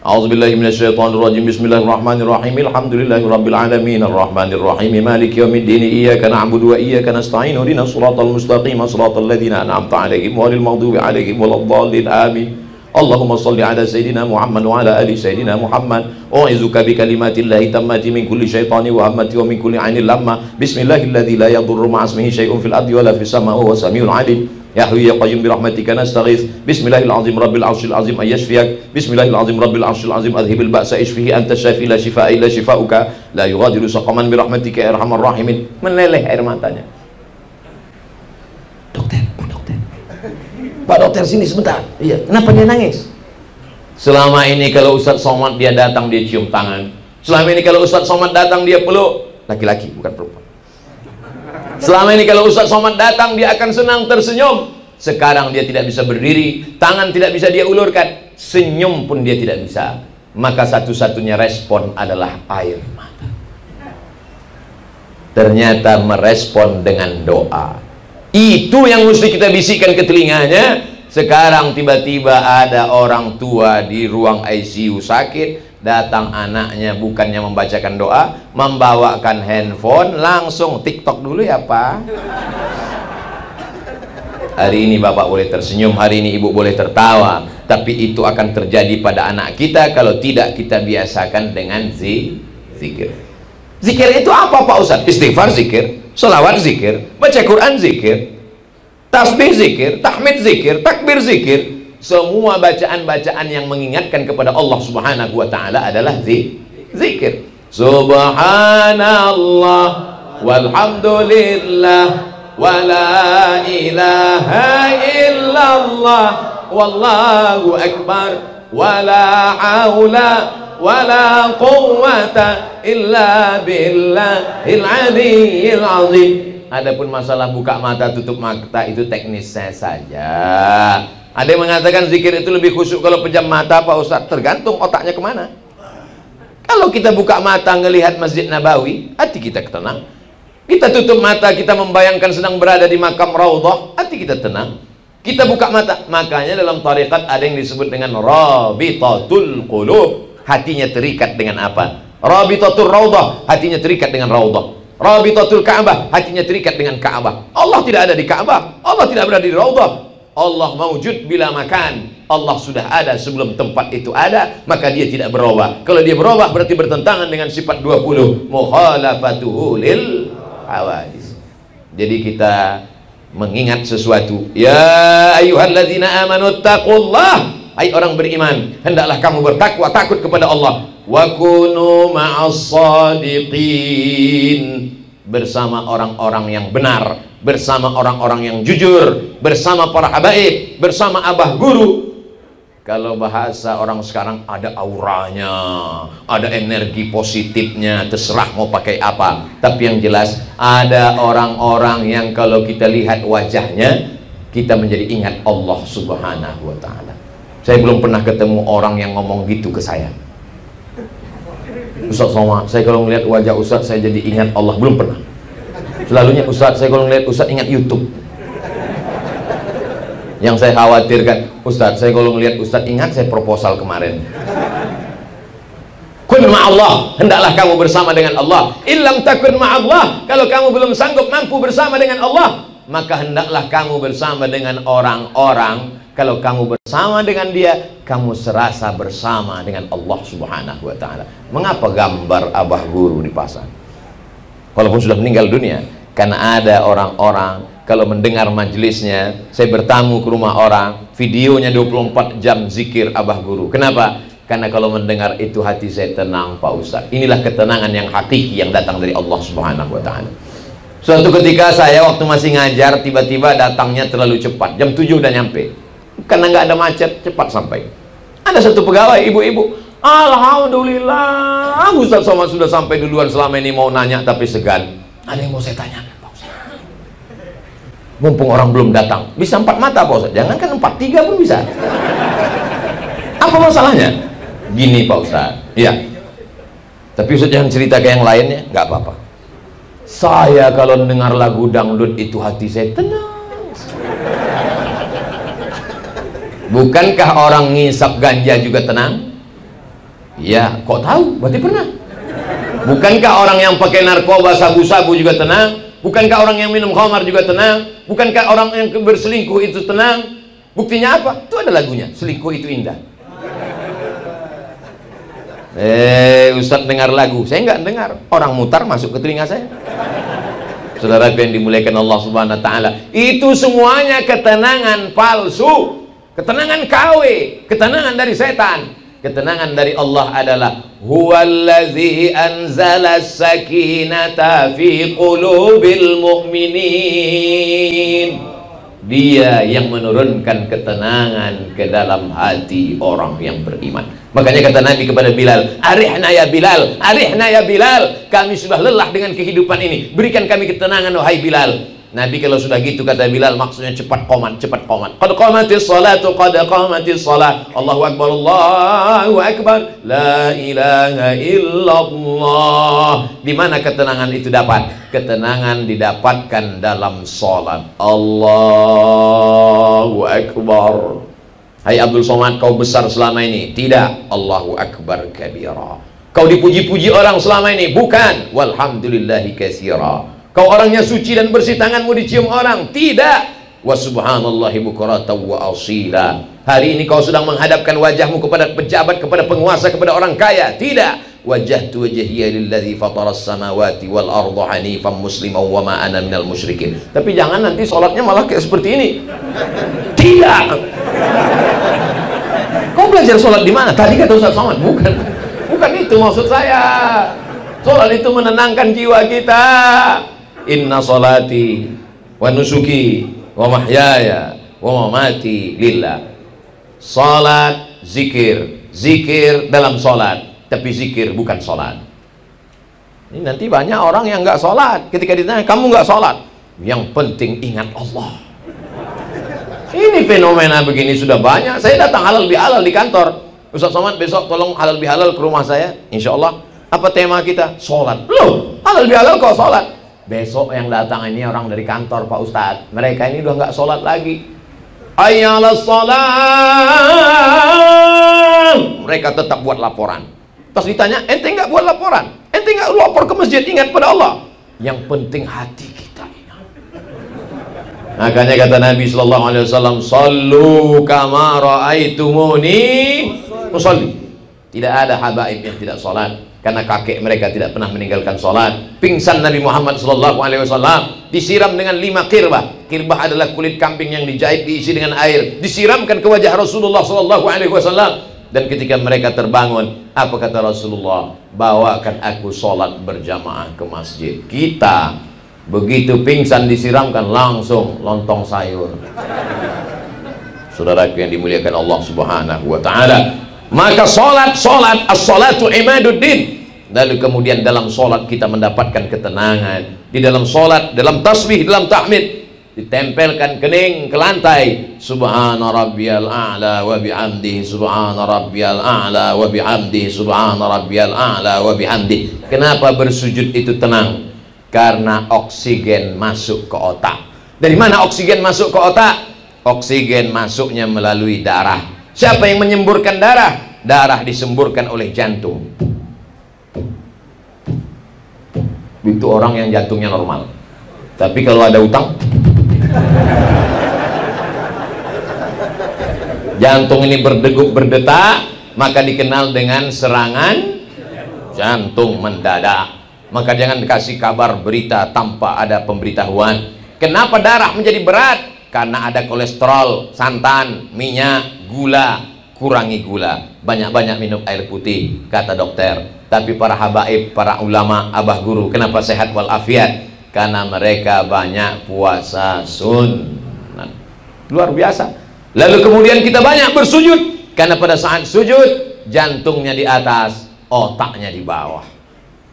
A'udzubillahi minasyaitonirrajim. Bismillahirrahmanirrahim. Alhamdulillahirabbil alamin arrahmanirrahim maliki yaumiddin iyyaka na'budu wa iyyaka nasta'in ihdinas siratal mustaqim siratal ladzina an'amta 'alaihim ghairil maghdubi 'alaihim waladdallin amin. Allahumma shalli ala sayyidina Muhammad wa ala ali sayyidina Muhammad. U'izuka bi kalimatillahi tammati min kulli syaitani wa hammati wa min kulli 'ainil lamma. Bismillahilladzi la yadurru ma'a ismihi syai'un fil ardi wa la fis samaa'i wa huwa samiul 'alim. Ya Hayyu ya Qayyum bi rahmatika nastaghits. Bismillahirrahmanirrahim rabbil 'arsyil 'azim ayyashfiyak. Bismillahirrahmanirrahim rabbil 'arsyil 'azim adhibil ba'sa ishfihi anta syafi la shifaa'a illa shifaa'uka la yughadiru saqaman bi rahmatika ya arhamar rahimin. Meleleh air matanya. Dokter, Pak dokter sini sebentar. Iya, kenapa dia nangis? Selama ini kalau Ustaz Somad dia datang dia cium tangan. Selama ini kalau Ustaz Somad datang dia peluk. Laki-laki bukan perempuan. Selama ini kalau Ustaz Somad datang dia akan senang tersenyum. Sekarang dia tidak bisa berdiri, tangan tidak bisa dia ulurkan, senyum pun dia tidak bisa. Maka satu-satunya respon adalah air mata. Ternyata merespon dengan doa. Itu yang mesti kita bisikkan ke telinganya. Sekarang tiba-tiba ada orang tua di ruang ICU sakit, datang anaknya bukannya membacakan doa, membawakan handphone, langsung TikTok dulu ya Pak. Hari ini Bapak boleh tersenyum, hari ini Ibu boleh tertawa, tapi itu akan terjadi pada anak kita kalau tidak kita biasakan dengan zikir. Zikir itu apa Pak Ustaz? Istighfar zikir, selawat zikir, baca Quran zikir, tasbih zikir, tahmid zikir, takbir zikir. Semua bacaan-bacaan yang mengingatkan kepada Allah Subhanahu wa taala adalah zikir. Subhanallah walhamdulillah wala ilaha illallah wallahu akbar wala haula wala quwwata illa billahil aliyyil azim. Adapun masalah buka mata tutup mata itu teknisnya saja. Ada yang mengatakan zikir itu lebih khusyuk kalau pejam mata Pak Ustadz. Tergantung otaknya kemana. Kalau kita buka mata ngelihat Masjid Nabawi, hati kita tenang. Kita tutup mata, kita membayangkan sedang berada di makam Raudhah, hati kita tenang. Kita buka mata, makanya dalam tarikat ada yang disebut dengan Rabitatul Qulub. Hatinya terikat dengan apa? Rabitatul Raudhah, hatinya terikat dengan Raudhah. Rabitatul Ka'bah, hatinya terikat dengan Ka'bah. Allah tidak ada di Ka'bah, Allah tidak berada di Raudhah. Allah mawjud bila makan. Allah sudah ada sebelum tempat itu ada, maka dia tidak berubah. Kalau dia berubah berarti bertentangan dengan sifat 20, mukhalafatuhu lil hawadis. Jadi kita mengingat sesuatu. Ya ayyuhalladzina amanu taqullah, hai orang beriman, hendaklah kamu bertakwa, takut kepada Allah. Wa kunu ma'as shadiqin, bersama orang-orang yang benar, bersama orang-orang yang jujur, bersama para habaib, bersama abah guru. Kalau bahasa orang sekarang, ada auranya, ada energi positifnya, terserah mau pakai apa. Tapi yang jelas, ada orang-orang yang kalau kita lihat wajahnya, kita menjadi ingat Allah Subhanahu wa ta'ala. Saya belum pernah ketemu orang yang ngomong gitu ke saya. Ustaz Somad, saya kalau melihat wajah Ustaz, saya jadi ingat Allah. Belum pernah. Selalunya Ustaz, saya kalau melihat Ustaz ingat YouTube. Yang saya khawatirkan, Ustaz, saya kalau melihat Ustaz ingat saya proposal kemarin. Kun ma'allah, hendaklah kamu bersama dengan Allah. Illam takun ma'allah, kalau kamu belum sanggup mampu bersama dengan Allah, maka hendaklah kamu bersama dengan orang-orang. Kalau kamu bersama dengan dia, kamu serasa bersama dengan Allah Subhanahu wa ta'ala. Mengapa gambar abah guru dipasang? Walaupun sudah meninggal dunia, karena ada orang-orang kalau mendengar majelisnya, saya bertamu ke rumah orang, videonya 24 jam zikir abah guru. Kenapa? Karena kalau mendengar itu hati saya tenang, Pak Ustaz. Inilah ketenangan yang hakiki yang datang dari Allah Subhanahu wa ta'ala. Suatu ketika saya waktu masih ngajar, tiba-tiba datangnya terlalu cepat. Jam 7 udah nyampe. Karena nggak ada macet, cepat sampai. Ada satu pegawai, ibu-ibu, alhamdulillah, Ustaz Somad sudah sampai duluan. Selama ini mau nanya tapi segan. Ada yang mau saya tanyakan, Pak Ustaz. Mumpung orang belum datang, bisa 4 mata Pak Ustaz. Jangan kan 4, 3 pun bisa. Apa masalahnya? Gini Pak Ustaz, iya. Tapi Ustaz jangan cerita ke yang lainnya, nggak apa-apa. Saya kalau dengar lagu dangdut itu hati saya tenang. Bukankah orang ngisap ganja juga tenang? Ya, kok tahu? Berarti pernah. Bukankah orang yang pakai narkoba, sabu-sabu juga tenang? Bukankah orang yang minum khamar juga tenang? Bukankah orang yang berselingkuh itu tenang? Buktinya apa? Itu ada lagunya, selingkuh itu indah. Ustadz dengar lagu, saya nggak dengar. Orang mutar masuk ke telinga saya. Saudara yang dimuliakan Allah Subhanahu wa ta'ala, itu semuanya ketenangan palsu, ketenangan KW, ketenangan dari setan. Ketenangan dari Allah adalah huwallazi anzala sakinata fi qulubil mu'minin. Dia yang menurunkan ketenangan ke dalam hati orang yang beriman. Makanya kata Nabi kepada Bilal, arihna ya Bilal, arihna ya Bilal, kami sudah lelah dengan kehidupan ini, berikan kami ketenangan wahai Bilal. Nabi kalau sudah gitu kata Bilal, maksudnya cepat qomat, cepat qomat. Qad qamatis salatu, qad qamatis salat. Allahu akbar, Allahu akbar, la ilaha illallah. Di mana ketenangan itu dapat? Ketenangan didapatkan dalam salat. Allahu akbar. Hai Abdul Somad, kau besar selama ini? Tidak. Allahu akbar kabira. Kau dipuji-puji orang selama ini? Bukan. Walhamdulillahi katsira. Kau orangnya suci dan bersih, tanganmu dicium orang? Tidak. Wa subhanallahi bukratan wa asila. Hari ini kau sedang menghadapkan wajahmu kepada pejabat, kepada penguasa, kepada orang kaya? Tidak. Wajjahtu wajhiya lilladzi fataras samawati wal arda hanifan musliman wa ma ana minal musyrikin. Tapi jangan nanti sholatnya malah kayak seperti ini. Tidak. Kau belajar sholat di mana? Tadi kata Ustaz Somad. Bukan. Bukan itu maksud saya. Sholat itu menenangkan jiwa kita. Inna salati wa nusuki wa mahyaya wa mamati lillah. Salat, zikir, zikir dalam salat, tapi zikir bukan salat. Ini nanti banyak orang yang nggak salat. Ketika ditanya, kamu nggak salat? Yang penting ingat Allah. Ini fenomena begini sudah banyak. Saya datang halal bihalal di kantor. Ustaz Somad, besok tolong halal bihalal ke rumah saya, insya Allah. Apa tema kita? Salat. Loh, halal bihalal kok salat? Besok yang datang ini orang dari kantor Pak Ustadz. Mereka ini udah nggak sholat lagi. Ayyalas sholat. Mereka tetap buat laporan. Pas ditanya, ente nggak buat laporan? Ente nggak lapor ke masjid, ingat pada Allah? Yang penting hati kita ingat. Makanya kata Nabi Sallallahu Alaihi Wasallam, sallu kama ra'aitumuni usolli. Tidak ada habaib yang tidak sholat. Karena kakek mereka tidak pernah meninggalkan sholat. Pingsan Nabi Muhammad SAW disiram dengan 5 kirbah. Kirbah adalah kulit kambing yang dijahit, diisi dengan air, disiramkan ke wajah Rasulullah SAW. Dan ketika mereka terbangun, apa kata Rasulullah? Bawakan aku sholat berjamaah ke masjid. Kita begitu pingsan disiramkan, langsung lontong sayur. Saudaraku yang dimuliakan Allah Subhanahu wa ta'ala, maka sholat, as-sholatu imaduddin. Lalu kemudian dalam sholat kita mendapatkan ketenangan. Di dalam sholat, dalam tasbih, dalam tahmid, ditempelkan kening ke lantai, subhana rabbiyal a'la wa bihamdihi, subhana rabbiyal a'la wa bihamdihi, subhana rabbiyal a'la wa bihamdihi. Kenapa bersujud itu tenang? Karena oksigen masuk ke otak. Dari mana oksigen masuk ke otak? Oksigen masuknya melalui darah. Siapa yang menyemburkan darah? Darah disemburkan oleh jantung. Itu orang yang jantungnya normal. Tapi kalau ada utang, jantung ini berdegup berdetak, maka dikenal dengan serangan jantung mendadak. Maka jangan kasih kabar berita tanpa ada pemberitahuan. Kenapa darah menjadi berat? Karena ada kolesterol, santan, minyak, gula. Kurangi gula, banyak-banyak minum air putih, kata dokter. Tapi para habaib, para ulama, abah guru, kenapa sehat walafiat? Karena mereka banyak puasa sunnah. Luar biasa. Lalu kemudian kita banyak bersujud, karena pada saat sujud jantungnya di atas, otaknya di bawah.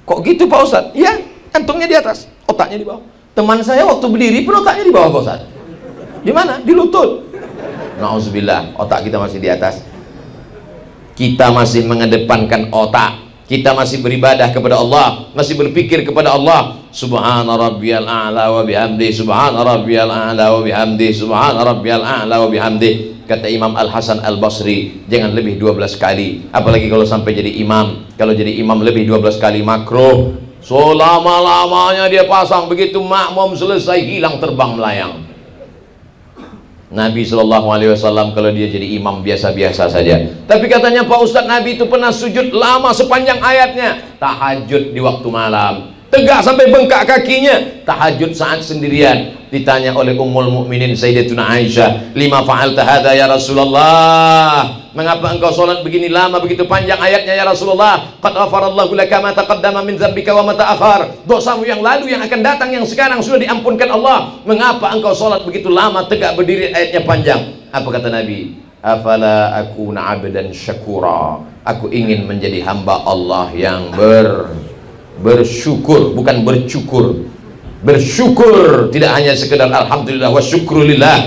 Kok gitu Pak Ustadz? Ya, jantungnya di atas, otaknya di bawah. Teman saya waktu berdiri pun otaknya di bawah Pak Ustadz. Di mana? Di lutut. Nauzubillah, otak kita masih di atas. Kita masih mengedepankan otak. Kita masih beribadah kepada Allah, masih berpikir kepada Allah. Subhana rabbiyal a'la wa bihamdi, subhana rabbiyal a'la wa bihamdi, subhana rabbiyal a'la wa bihamdi. Kata Imam Al-Hasan Al-Basri, jangan lebih 12 kali. Apalagi kalau sampai jadi imam. Kalau jadi imam lebih 12 kali makruh. Selama-lamanya dia pasang, begitu makmum selesai hilang terbang melayang. Nabi SAW kalau dia jadi imam biasa-biasa saja. Tapi katanya Pak Ustadz, Nabi itu pernah sujud lama sepanjang ayatnya. Tahajud di waktu malam, tegak sampai bengkak kakinya. Tahajud saat sendirian. Ditanya oleh Ummul Mukminin Sayyidatuna Aisyah, lima fa'alta hadza ya Rasulullah? Mengapa engkau sholat begini lama, begitu panjang ayatnya ya Rasulullah? Qad ghafarallahu laka ma taqaddama min dzambika wa ma ta'akhkhar. Dosamu yang lalu, yang akan datang, yang sekarang sudah diampunkan Allah. Mengapa engkau sholat begitu lama, tegak berdiri, ayatnya panjang? Apa kata Nabi? Afala akuna 'abdan syakura. Aku ingin menjadi hamba Allah yang bersyukur, bukan bercukur. Bersyukur, tidak hanya sekedar alhamdulillah wa syukrulillah,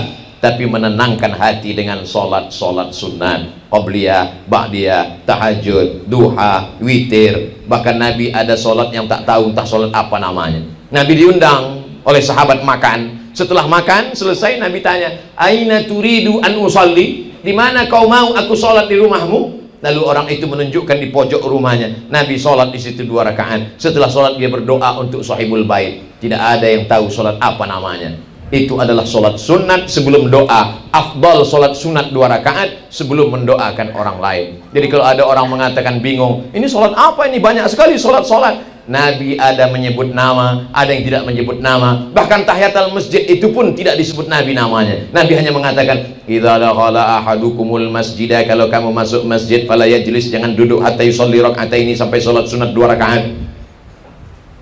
tapi menenangkan hati dengan solat sunat, qabliyah, ba'diyah, tahajud, duha, witir. Bahkan Nabi ada solat yang tak tahu entah solat apa namanya. Nabi diundang oleh sahabat makan. Setelah makan selesai, Nabi tanya, aina turidu an usalli? Di mana kau mau aku solat di rumahmu? Lalu orang itu menunjukkan di pojok rumahnya. Nabi sholat di situ 2 rakaat. Setelah sholat dia berdoa untuk sahibul bait. Tidak ada yang tahu sholat apa namanya. Itu adalah sholat sunat sebelum doa. Afdal sholat sunat 2 rakaat sebelum mendoakan orang lain. Jadi kalau ada orang mengatakan bingung, ini sholat apa ini? Banyak sekali sholat-sholat. Nabi ada menyebut nama, ada yang tidak menyebut nama. Bahkan tahiyatul masjid itu pun tidak disebut Nabi namanya. Nabi hanya mengatakan, idza dakhala ahadukumul masjidah, kalau kamu masuk masjid fala yajlis, jangan duduk hatta yusolli rak'ataini, sampai sholat sunat 2 rakaat.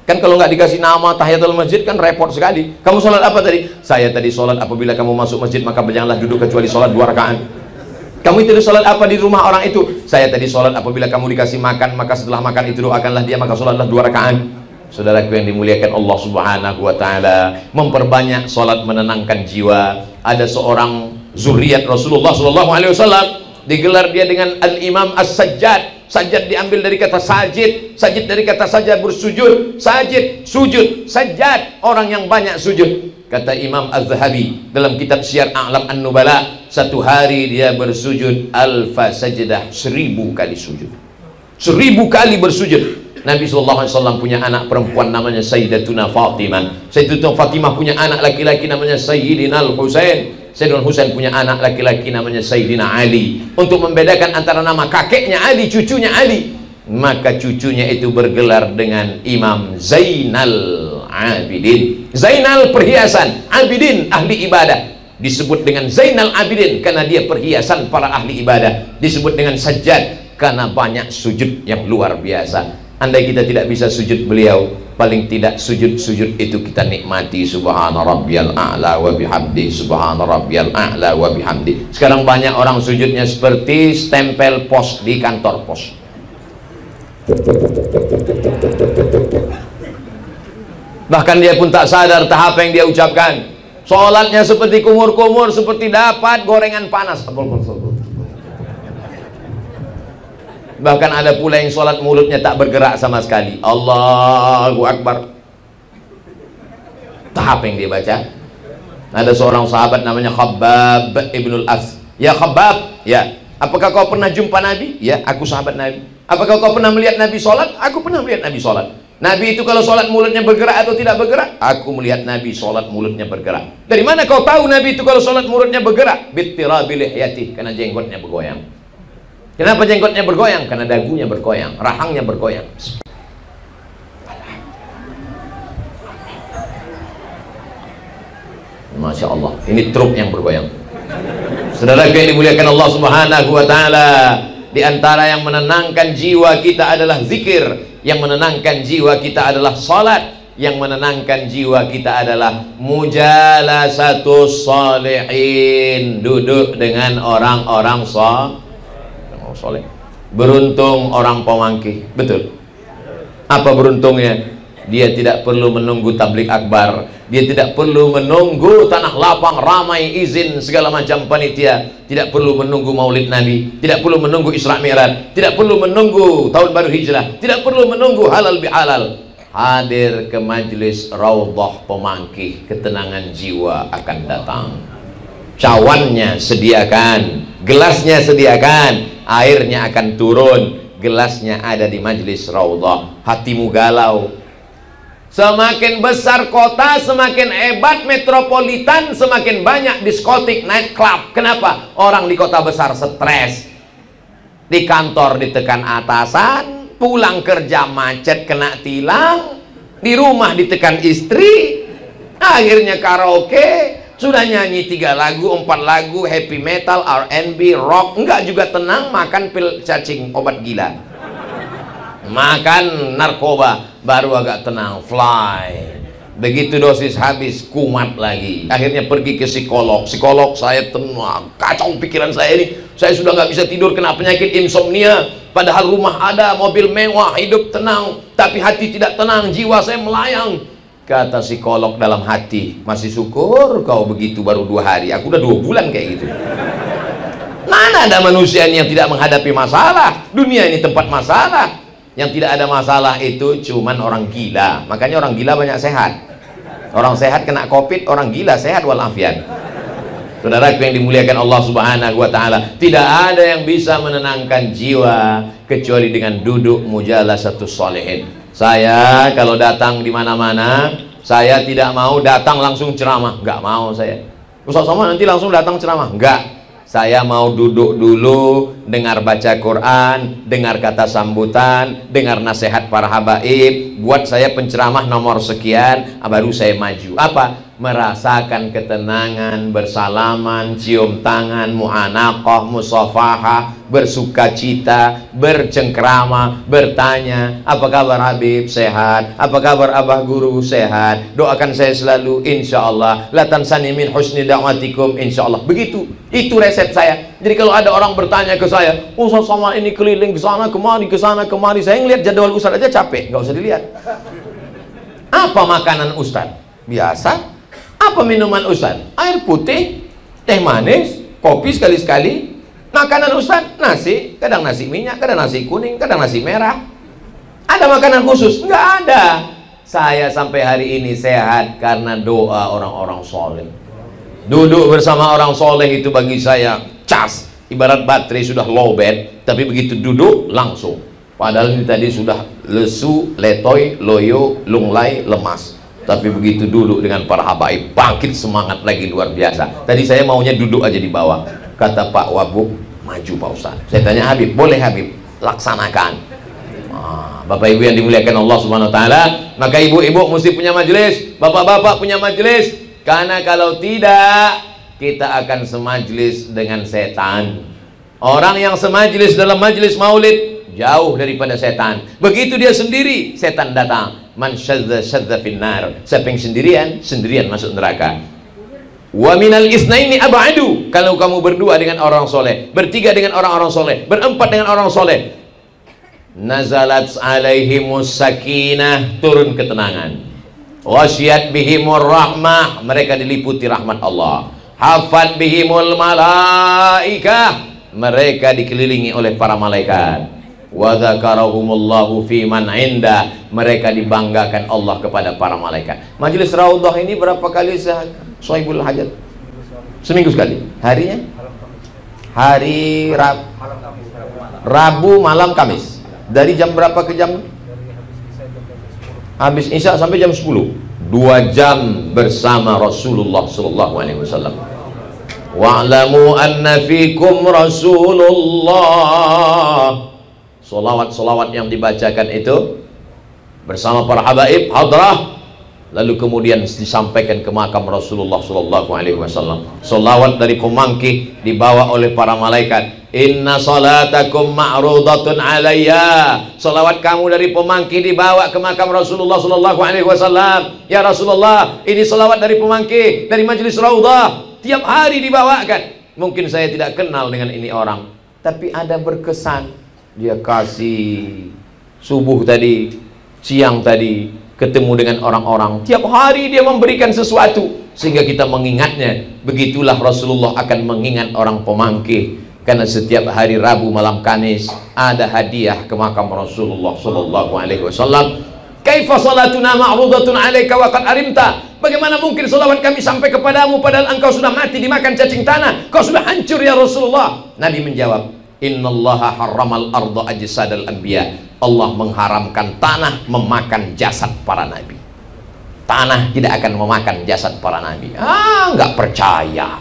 Kan kalau nggak dikasih nama tahiyatul masjid kan repot sekali. Kamu sholat apa tadi? Saya tadi sholat apabila kamu masuk masjid maka janganlah duduk kecuali sholat 2 rakaat. Kamu itu sholat apa di rumah orang itu? Saya tadi sholat apabila kamu dikasih makan maka setelah makan itu doakanlah dia, maka sholatlah 2 rakaat. Saudaraku yang dimuliakan Allah Subhanahu wa ta'ala, memperbanyak sholat menenangkan jiwa. Ada seorang zuriat Rasulullah SAW, digelar dia dengan Al-Imam As-Sajjad. Sajjad diambil dari kata sajid, sajid dari kata saja bersujud, sajid sujud, sajjad orang yang banyak sujud. Kata Imam Az-Zahabi dalam kitab Syiar A'lam An-Nubala, satu hari dia bersujud alfa sajdah, 1000 kali sujud, 1000 kali bersujud. Nabi SAW punya anak perempuan namanya Sayyidatuna Fatimah. Sayyidatuna Fatimah punya anak laki-laki namanya Sayyidina Al-Husain. Sayyidina Husain punya anak laki-laki namanya Sayyidina Ali. Untuk membedakan antara nama kakeknya Ali, cucunya Ali, maka cucunya itu bergelar dengan Imam Zainal Abidin. Zainal perhiasan, Abidin ahli ibadah. Disebut dengan Zainal Abidin karena dia perhiasan para ahli ibadah. Disebut dengan Sajjad karena banyak sujud yang luar biasa. Andai kita tidak bisa sujud beliau, paling tidak sujud-sujud itu kita nikmati. Subhana rabbiyal a'la wa bihamdi, subhana rabbiyal a'la wa bihamdi. Sekarang banyak orang sujudnya seperti stempel pos di kantor pos. Bahkan dia pun tak sadar tahap yang dia ucapkan. Sholatnya seperti kumur-kumur, seperti dapat gorengan panas. Bahkan ada pula yang sholat mulutnya tak bergerak sama sekali. Allahu Akbar. Tahap yang dia baca. Ada seorang sahabat namanya Khabbab ibnul As. Ya Khabbab, ya, apakah kau pernah jumpa Nabi? Ya, aku sahabat Nabi. Apakah kau pernah melihat Nabi sholat? Aku pernah melihat Nabi sholat. Nabi itu kalau sholat mulutnya bergerak atau tidak bergerak? Aku melihat Nabi sholat mulutnya bergerak. Dari mana kau tahu Nabi itu kalau sholat mulutnya bergerak? Bittirabi lihyati, karena jenggotnya bergoyang. Kenapa jenggotnya bergoyang? Karena dagunya bergoyang, rahangnya bergoyang. Masya Allah, ini truk yang bergoyang. Saudara yang dimuliakan Allah Subhanahu wa Ta'ala, di antara yang menenangkan jiwa kita adalah zikir, yang menenangkan jiwa kita adalah salat, yang menenangkan jiwa kita adalah mujalasatus shalihin, duduk dengan orang-orang soleh. Beruntung orang Pemangki, betul. Apa beruntungnya? Dia tidak perlu menunggu tablik akbar, dia tidak perlu menunggu tanah lapang ramai izin segala macam panitia, tidak perlu menunggu maulid Nabi, tidak perlu menunggu Isra Mi'raj, tidak perlu menunggu tahun baru hijrah, tidak perlu menunggu halal bihalal. Hadir ke majelis Raudhah Pemangki, ketenangan jiwa akan datang. Cawannya sediakan, gelasnya sediakan, airnya akan turun, gelasnya ada di majelis Raudhah. Hatimu galau. Semakin besar kota, semakin hebat metropolitan, semakin banyak diskotik, night club. Kenapa? Orang di kota besar stres, di kantor ditekan atasan, pulang kerja macet kena tilang, di rumah ditekan istri, akhirnya karaoke. Sudah nyanyi 3 lagu, 4 lagu, happy metal, R&B, rock, enggak juga tenang, makan pil cacing, obat gila, makan narkoba, baru agak tenang, fly. Begitu dosis habis, kumat lagi. Akhirnya pergi ke psikolog. Psikolog, saya tenang, kacau pikiran saya ini. Saya sudah nggak bisa tidur, kena penyakit insomnia. Padahal rumah ada, mobil mewah, hidup tenang, tapi hati tidak tenang, jiwa saya melayang. Kata psikolog dalam hati, masih syukur kau begitu baru 2 hari, aku udah 2 bulan kayak gitu. Mana ada manusia yang tidak menghadapi masalah? Dunia ini tempat masalah. Yang tidak ada masalah itu cuman orang gila. Makanya orang gila banyak sehat. Orang sehat kena covid, orang gila sehat walafiat. Saudara yang dimuliakan Allah Subhanahu wa Ta'ala, tidak ada yang bisa menenangkan jiwa kecuali dengan duduk mujalasatus sholihin. Saya kalau datang di mana-mana, saya tidak mau datang langsung ceramah, nggak mau saya. Ustaz Somad nanti langsung datang ceramah, nggak. Saya mau duduk dulu, dengar baca Quran, dengar kata sambutan, dengar nasihat para habaib, buat saya penceramah nomor sekian, baru saya maju. Apa? Merasakan ketenangan, bersalaman, cium tangan, mu'anaqah, musafahah, bersuka cita, bercengkrama, bertanya, apa kabar Habib? Sehat. Apa kabar Abah Guru? Sehat. Doakan saya selalu, insya Allah. La tansani min husni da'watikum, insya Allah. Begitu, itu resep saya. Jadi kalau ada orang bertanya ke saya, Ustaz Somad ini keliling ke sana kemari, ke sana kemari, saya ngeliat jadwal Ustaz aja capek, nggak usah dilihat. Apa makanan Ustaz? Biasa. Apa minuman Ustaz? Air putih, teh manis, kopi sekali-sekali. Makanan Ustaz? Nasi, kadang nasi minyak, kadang nasi kuning, kadang nasi merah. Ada makanan khusus? Nggak ada. Saya sampai hari ini sehat karena doa orang-orang soleh. Duduk bersama orang soleh itu bagi saya cas. Ibarat baterai sudah lowbat, tapi begitu duduk langsung. Padahal ini tadi sudah lesu, letoy, loyo, lunglai, lemas. Tapi begitu duduk dengan para habaib, bangkit semangat lagi luar biasa. Tadi saya maunya duduk aja di bawah. Kata Pak Wabuk, maju Pak Ustaz. Saya tanya Habib, boleh Habib? Laksanakan. Bapak Ibu yang dimuliakan Allah Subhanahu wa taala, maka ibu-ibu mesti punya majelis, bapak-bapak punya majelis, karena kalau tidak kita akan semajlis dengan setan. Orang yang semajlis dalam majelis maulid jauh daripada setan. Begitu dia sendiri, setan datang. Man syadza syadza finnar. Siapa yang sendirian, sendirian masuk neraka. Wa minal isnaini ab'adu. Kalau kamu berdua dengan orang soleh, bertiga dengan orang-orang soleh, berempat dengan orang soleh, nazalat alaihimus sakinah, turun ketenangan. Wasyiyat bihimur rahmah, mereka diliputi rahmat Allah. Hafat bihimul malaikah, mereka dikelilingi oleh para malaikat. Wa dzakarahumullahu fi man inda, mereka dibanggakan Allah kepada para malaikat. Majelis Raudhah ini berapa kali Sohibul Hajat? Seminggu sekali. Harinya? Hari Rabu malam Kamis. Dari jam berapa ke jam? Habis Isya sampai jam 10. 2 jam bersama Rasulullah sallallahu alaihi wasallam. Wa'lamu anna fikum Rasulullah. Solawat-solawat yang dibacakan itu bersama para habaib hadrah, lalu kemudian disampaikan ke makam Rasulullah sallallahu alaihi wasallam. Solawat dari pemangkih dibawa oleh para malaikat. Inna salatakum ma'rudatun alayya. Solawat kamu dari pemangkih dibawa ke makam Rasulullah sallallahu alaihi wasallam. Ya Rasulullah, ini solawat dari pemangkih dari majelis Raudhah, tiap hari dibawakan. Mungkin saya tidak kenal dengan ini orang, tapi ada berkesan. Dia kasih subuh tadi, siang tadi, ketemu dengan orang-orang, tiap hari dia memberikan sesuatu sehingga kita mengingatnya. Begitulah Rasulullah akan mengingat orang pemangkih, karena setiap hari Rabu malam Kamis ada hadiah ke makam Rasulullah sallallahu alaihi wasallam. Kaifa salatuna ma'rudatun 'alaika wa qad arimta. Bagaimana mungkin salawat kami sampai kepadamu padahal engkau sudah mati dimakan cacing tanah, kau sudah hancur ya Rasulullah. Nabi menjawab, innallaha harramal arda ajsadal anbiya. Allah mengharamkan tanah memakan jasad para nabi. Tanah tidak akan memakan jasad para nabi. Nggak percaya.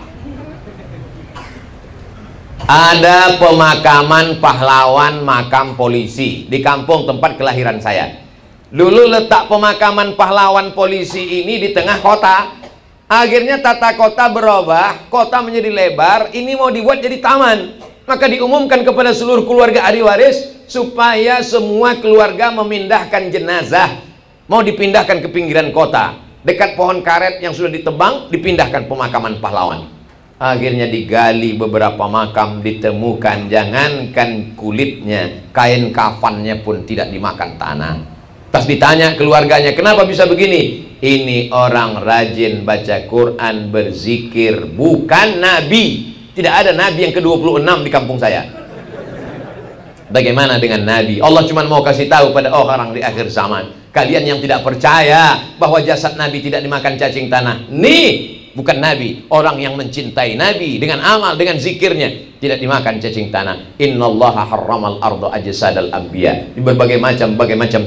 Ada pemakaman pahlawan makam polisi di kampung tempat kelahiran saya. Dulu letak pemakaman pahlawan polisi ini di tengah kota. Akhirnya tata kota berubah, kota menjadi lebar, ini mau dibuat jadi taman. Maka diumumkan kepada seluruh keluarga ahli waris supaya semua keluarga memindahkan jenazah, mau dipindahkan ke pinggiran kota, dekat pohon karet yang sudah ditebang, dipindahkan pemakaman pahlawan. Akhirnya digali beberapa makam, ditemukan jangankan kulitnya, kain kafannya pun tidak dimakan tanah. Pas ditanya keluarganya, kenapa bisa begini? Ini orang rajin baca Quran, berzikir, bukan nabi. Tidak ada nabi yang ke-26 di kampung saya. Bagaimana dengan nabi? Allah cuma mau kasih tahu pada orang di akhir zaman, kalian yang tidak percaya bahwa jasad nabi tidak dimakan cacing tanah, nih bukan nabi. Orang yang mencintai nabi dengan amal, dengan zikirnya, tidak dimakan cacing tanah. Innallaha harramal arda ajsadal anbiya. Di berbagai macam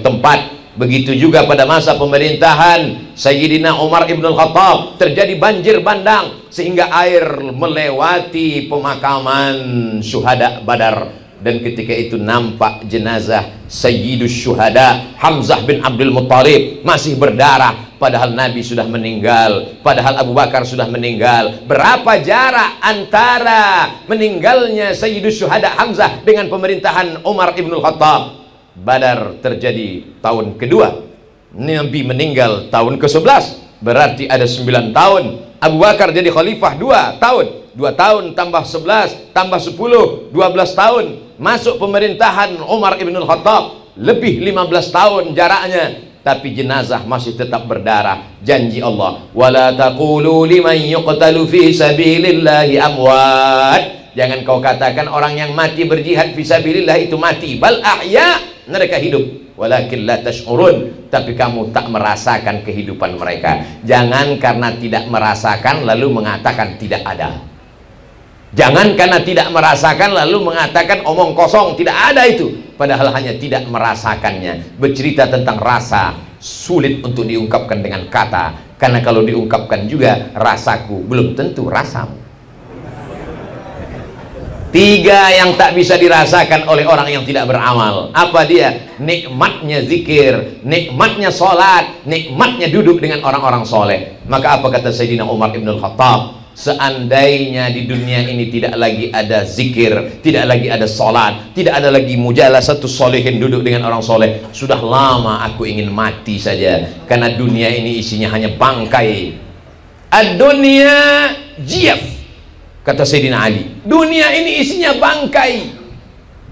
tempat. Begitu juga pada masa pemerintahan Sayyidina Umar ibn al-Khattab terjadi banjir bandang sehingga air melewati pemakaman syuhada Badar, dan ketika itu nampak jenazah Sayyidus Syuhada Hamzah bin Abdul Muttalib masih berdarah, padahal Nabi sudah meninggal, padahal Abu Bakar sudah meninggal. Berapa jarak antara meninggalnya Sayyidus Syuhada Hamzah dengan pemerintahan Umar ibn al-Khattab? Badar terjadi tahun kedua, Nabi meninggal tahun ke-11, berarti ada 9 tahun. Abu Bakar jadi khalifah 2 tahun, 2 tahun tambah 11 tambah 10, 12 tahun. Masuk pemerintahan Umar ibn al-Khattab, lebih 15 tahun jaraknya, tapi jenazah masih tetap berdarah. Janji Allah, wala taqulu liman yuqtalu fi sabilillahi amwat. Jangan kau katakan orang yang mati berjihad fi sabilillah itu mati, bal ahya, mereka hidup, walakin la tash'urun, tapi kamu tak merasakan kehidupan mereka. Jangan karena tidak merasakan lalu mengatakan tidak ada. Jangan karena tidak merasakan lalu mengatakan omong kosong, tidak ada itu, padahal hanya tidak merasakannya. Bercerita tentang rasa sulit untuk diungkapkan dengan kata, karena kalau diungkapkan juga rasaku belum tentu rasamu. Tiga yang tak bisa dirasakan oleh orang yang tidak beramal. Apa dia? Nikmatnya zikir, nikmatnya sholat, nikmatnya duduk dengan orang-orang soleh. Maka apa kata Sayyidina Umar ibn al-Khattab? Seandainya di dunia ini tidak lagi ada zikir, tidak lagi ada sholat, tidak ada lagi mujalasatus sholihin, duduk dengan orang soleh, sudah lama aku ingin mati saja. Karena dunia ini isinya hanya bangkai. Ad-dunya jiyaf, kata Sayyidina Ali, dunia ini isinya bangkai.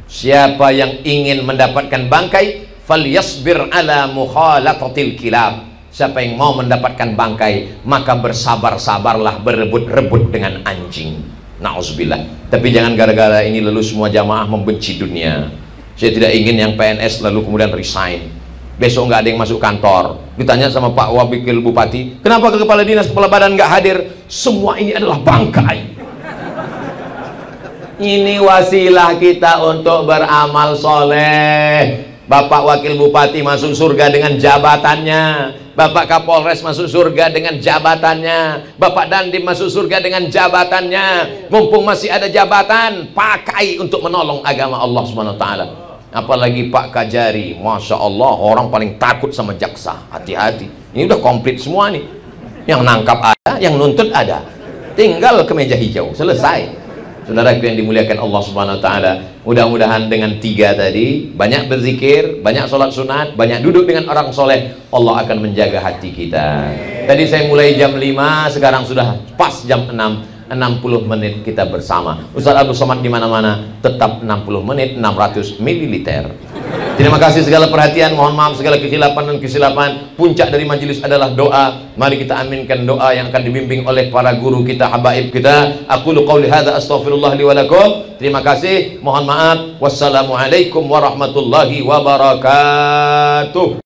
Siapa yang ingin mendapatkan bangkai, falyasbir ala mukhalatatil kilab. Siapa yang mau mendapatkan bangkai, maka bersabar-sabarlah berebut-rebut dengan anjing. Na'udzubillah. Tapi jangan gara-gara ini lalu semua jamaah membenci dunia. Saya tidak ingin yang PNS lalu kemudian resign, besok nggak ada yang masuk kantor. Ditanya sama Pak Wakil Bupati, kenapa ke kepala dinas, kepala badan nggak hadir? Semua ini adalah bangkai. Ini wasilah kita untuk beramal soleh. Bapak Wakil Bupati masuk surga dengan jabatannya, Bapak Kapolres masuk surga dengan jabatannya, Bapak Dandim masuk surga dengan jabatannya. Mumpung masih ada jabatan, pakai untuk menolong agama Allah SWT. Apalagi Pak Kajari, Masya Allah, orang paling takut sama jaksa. Hati-hati, ini udah komplit semua nih. Yang nangkap ada, yang nuntut ada, tinggal ke meja hijau, selesai. Saudaraku yang dimuliakan Allah Subhanahu wa Ta'ala, mudah-mudahan dengan tiga tadi, banyak berzikir, banyak sholat sunat, banyak duduk dengan orang soleh, Allah akan menjaga hati kita. Tadi saya mulai jam 5, sekarang sudah pas jam 6, 60 menit kita bersama. Ustaz Abdul Somad di mana-mana, tetap 60 menit 600 ml. Terima kasih segala perhatian, mohon maaf segala kesilapan dan kesilapan. Puncak dari majelis adalah doa. Mari kita aminkan doa yang akan dibimbing oleh para guru kita, habaib kita. Aqulu qouli hadza astaghfirullah li wa lakum. Terima kasih, mohon maaf. Wassalamualaikum warahmatullahi wabarakatuh.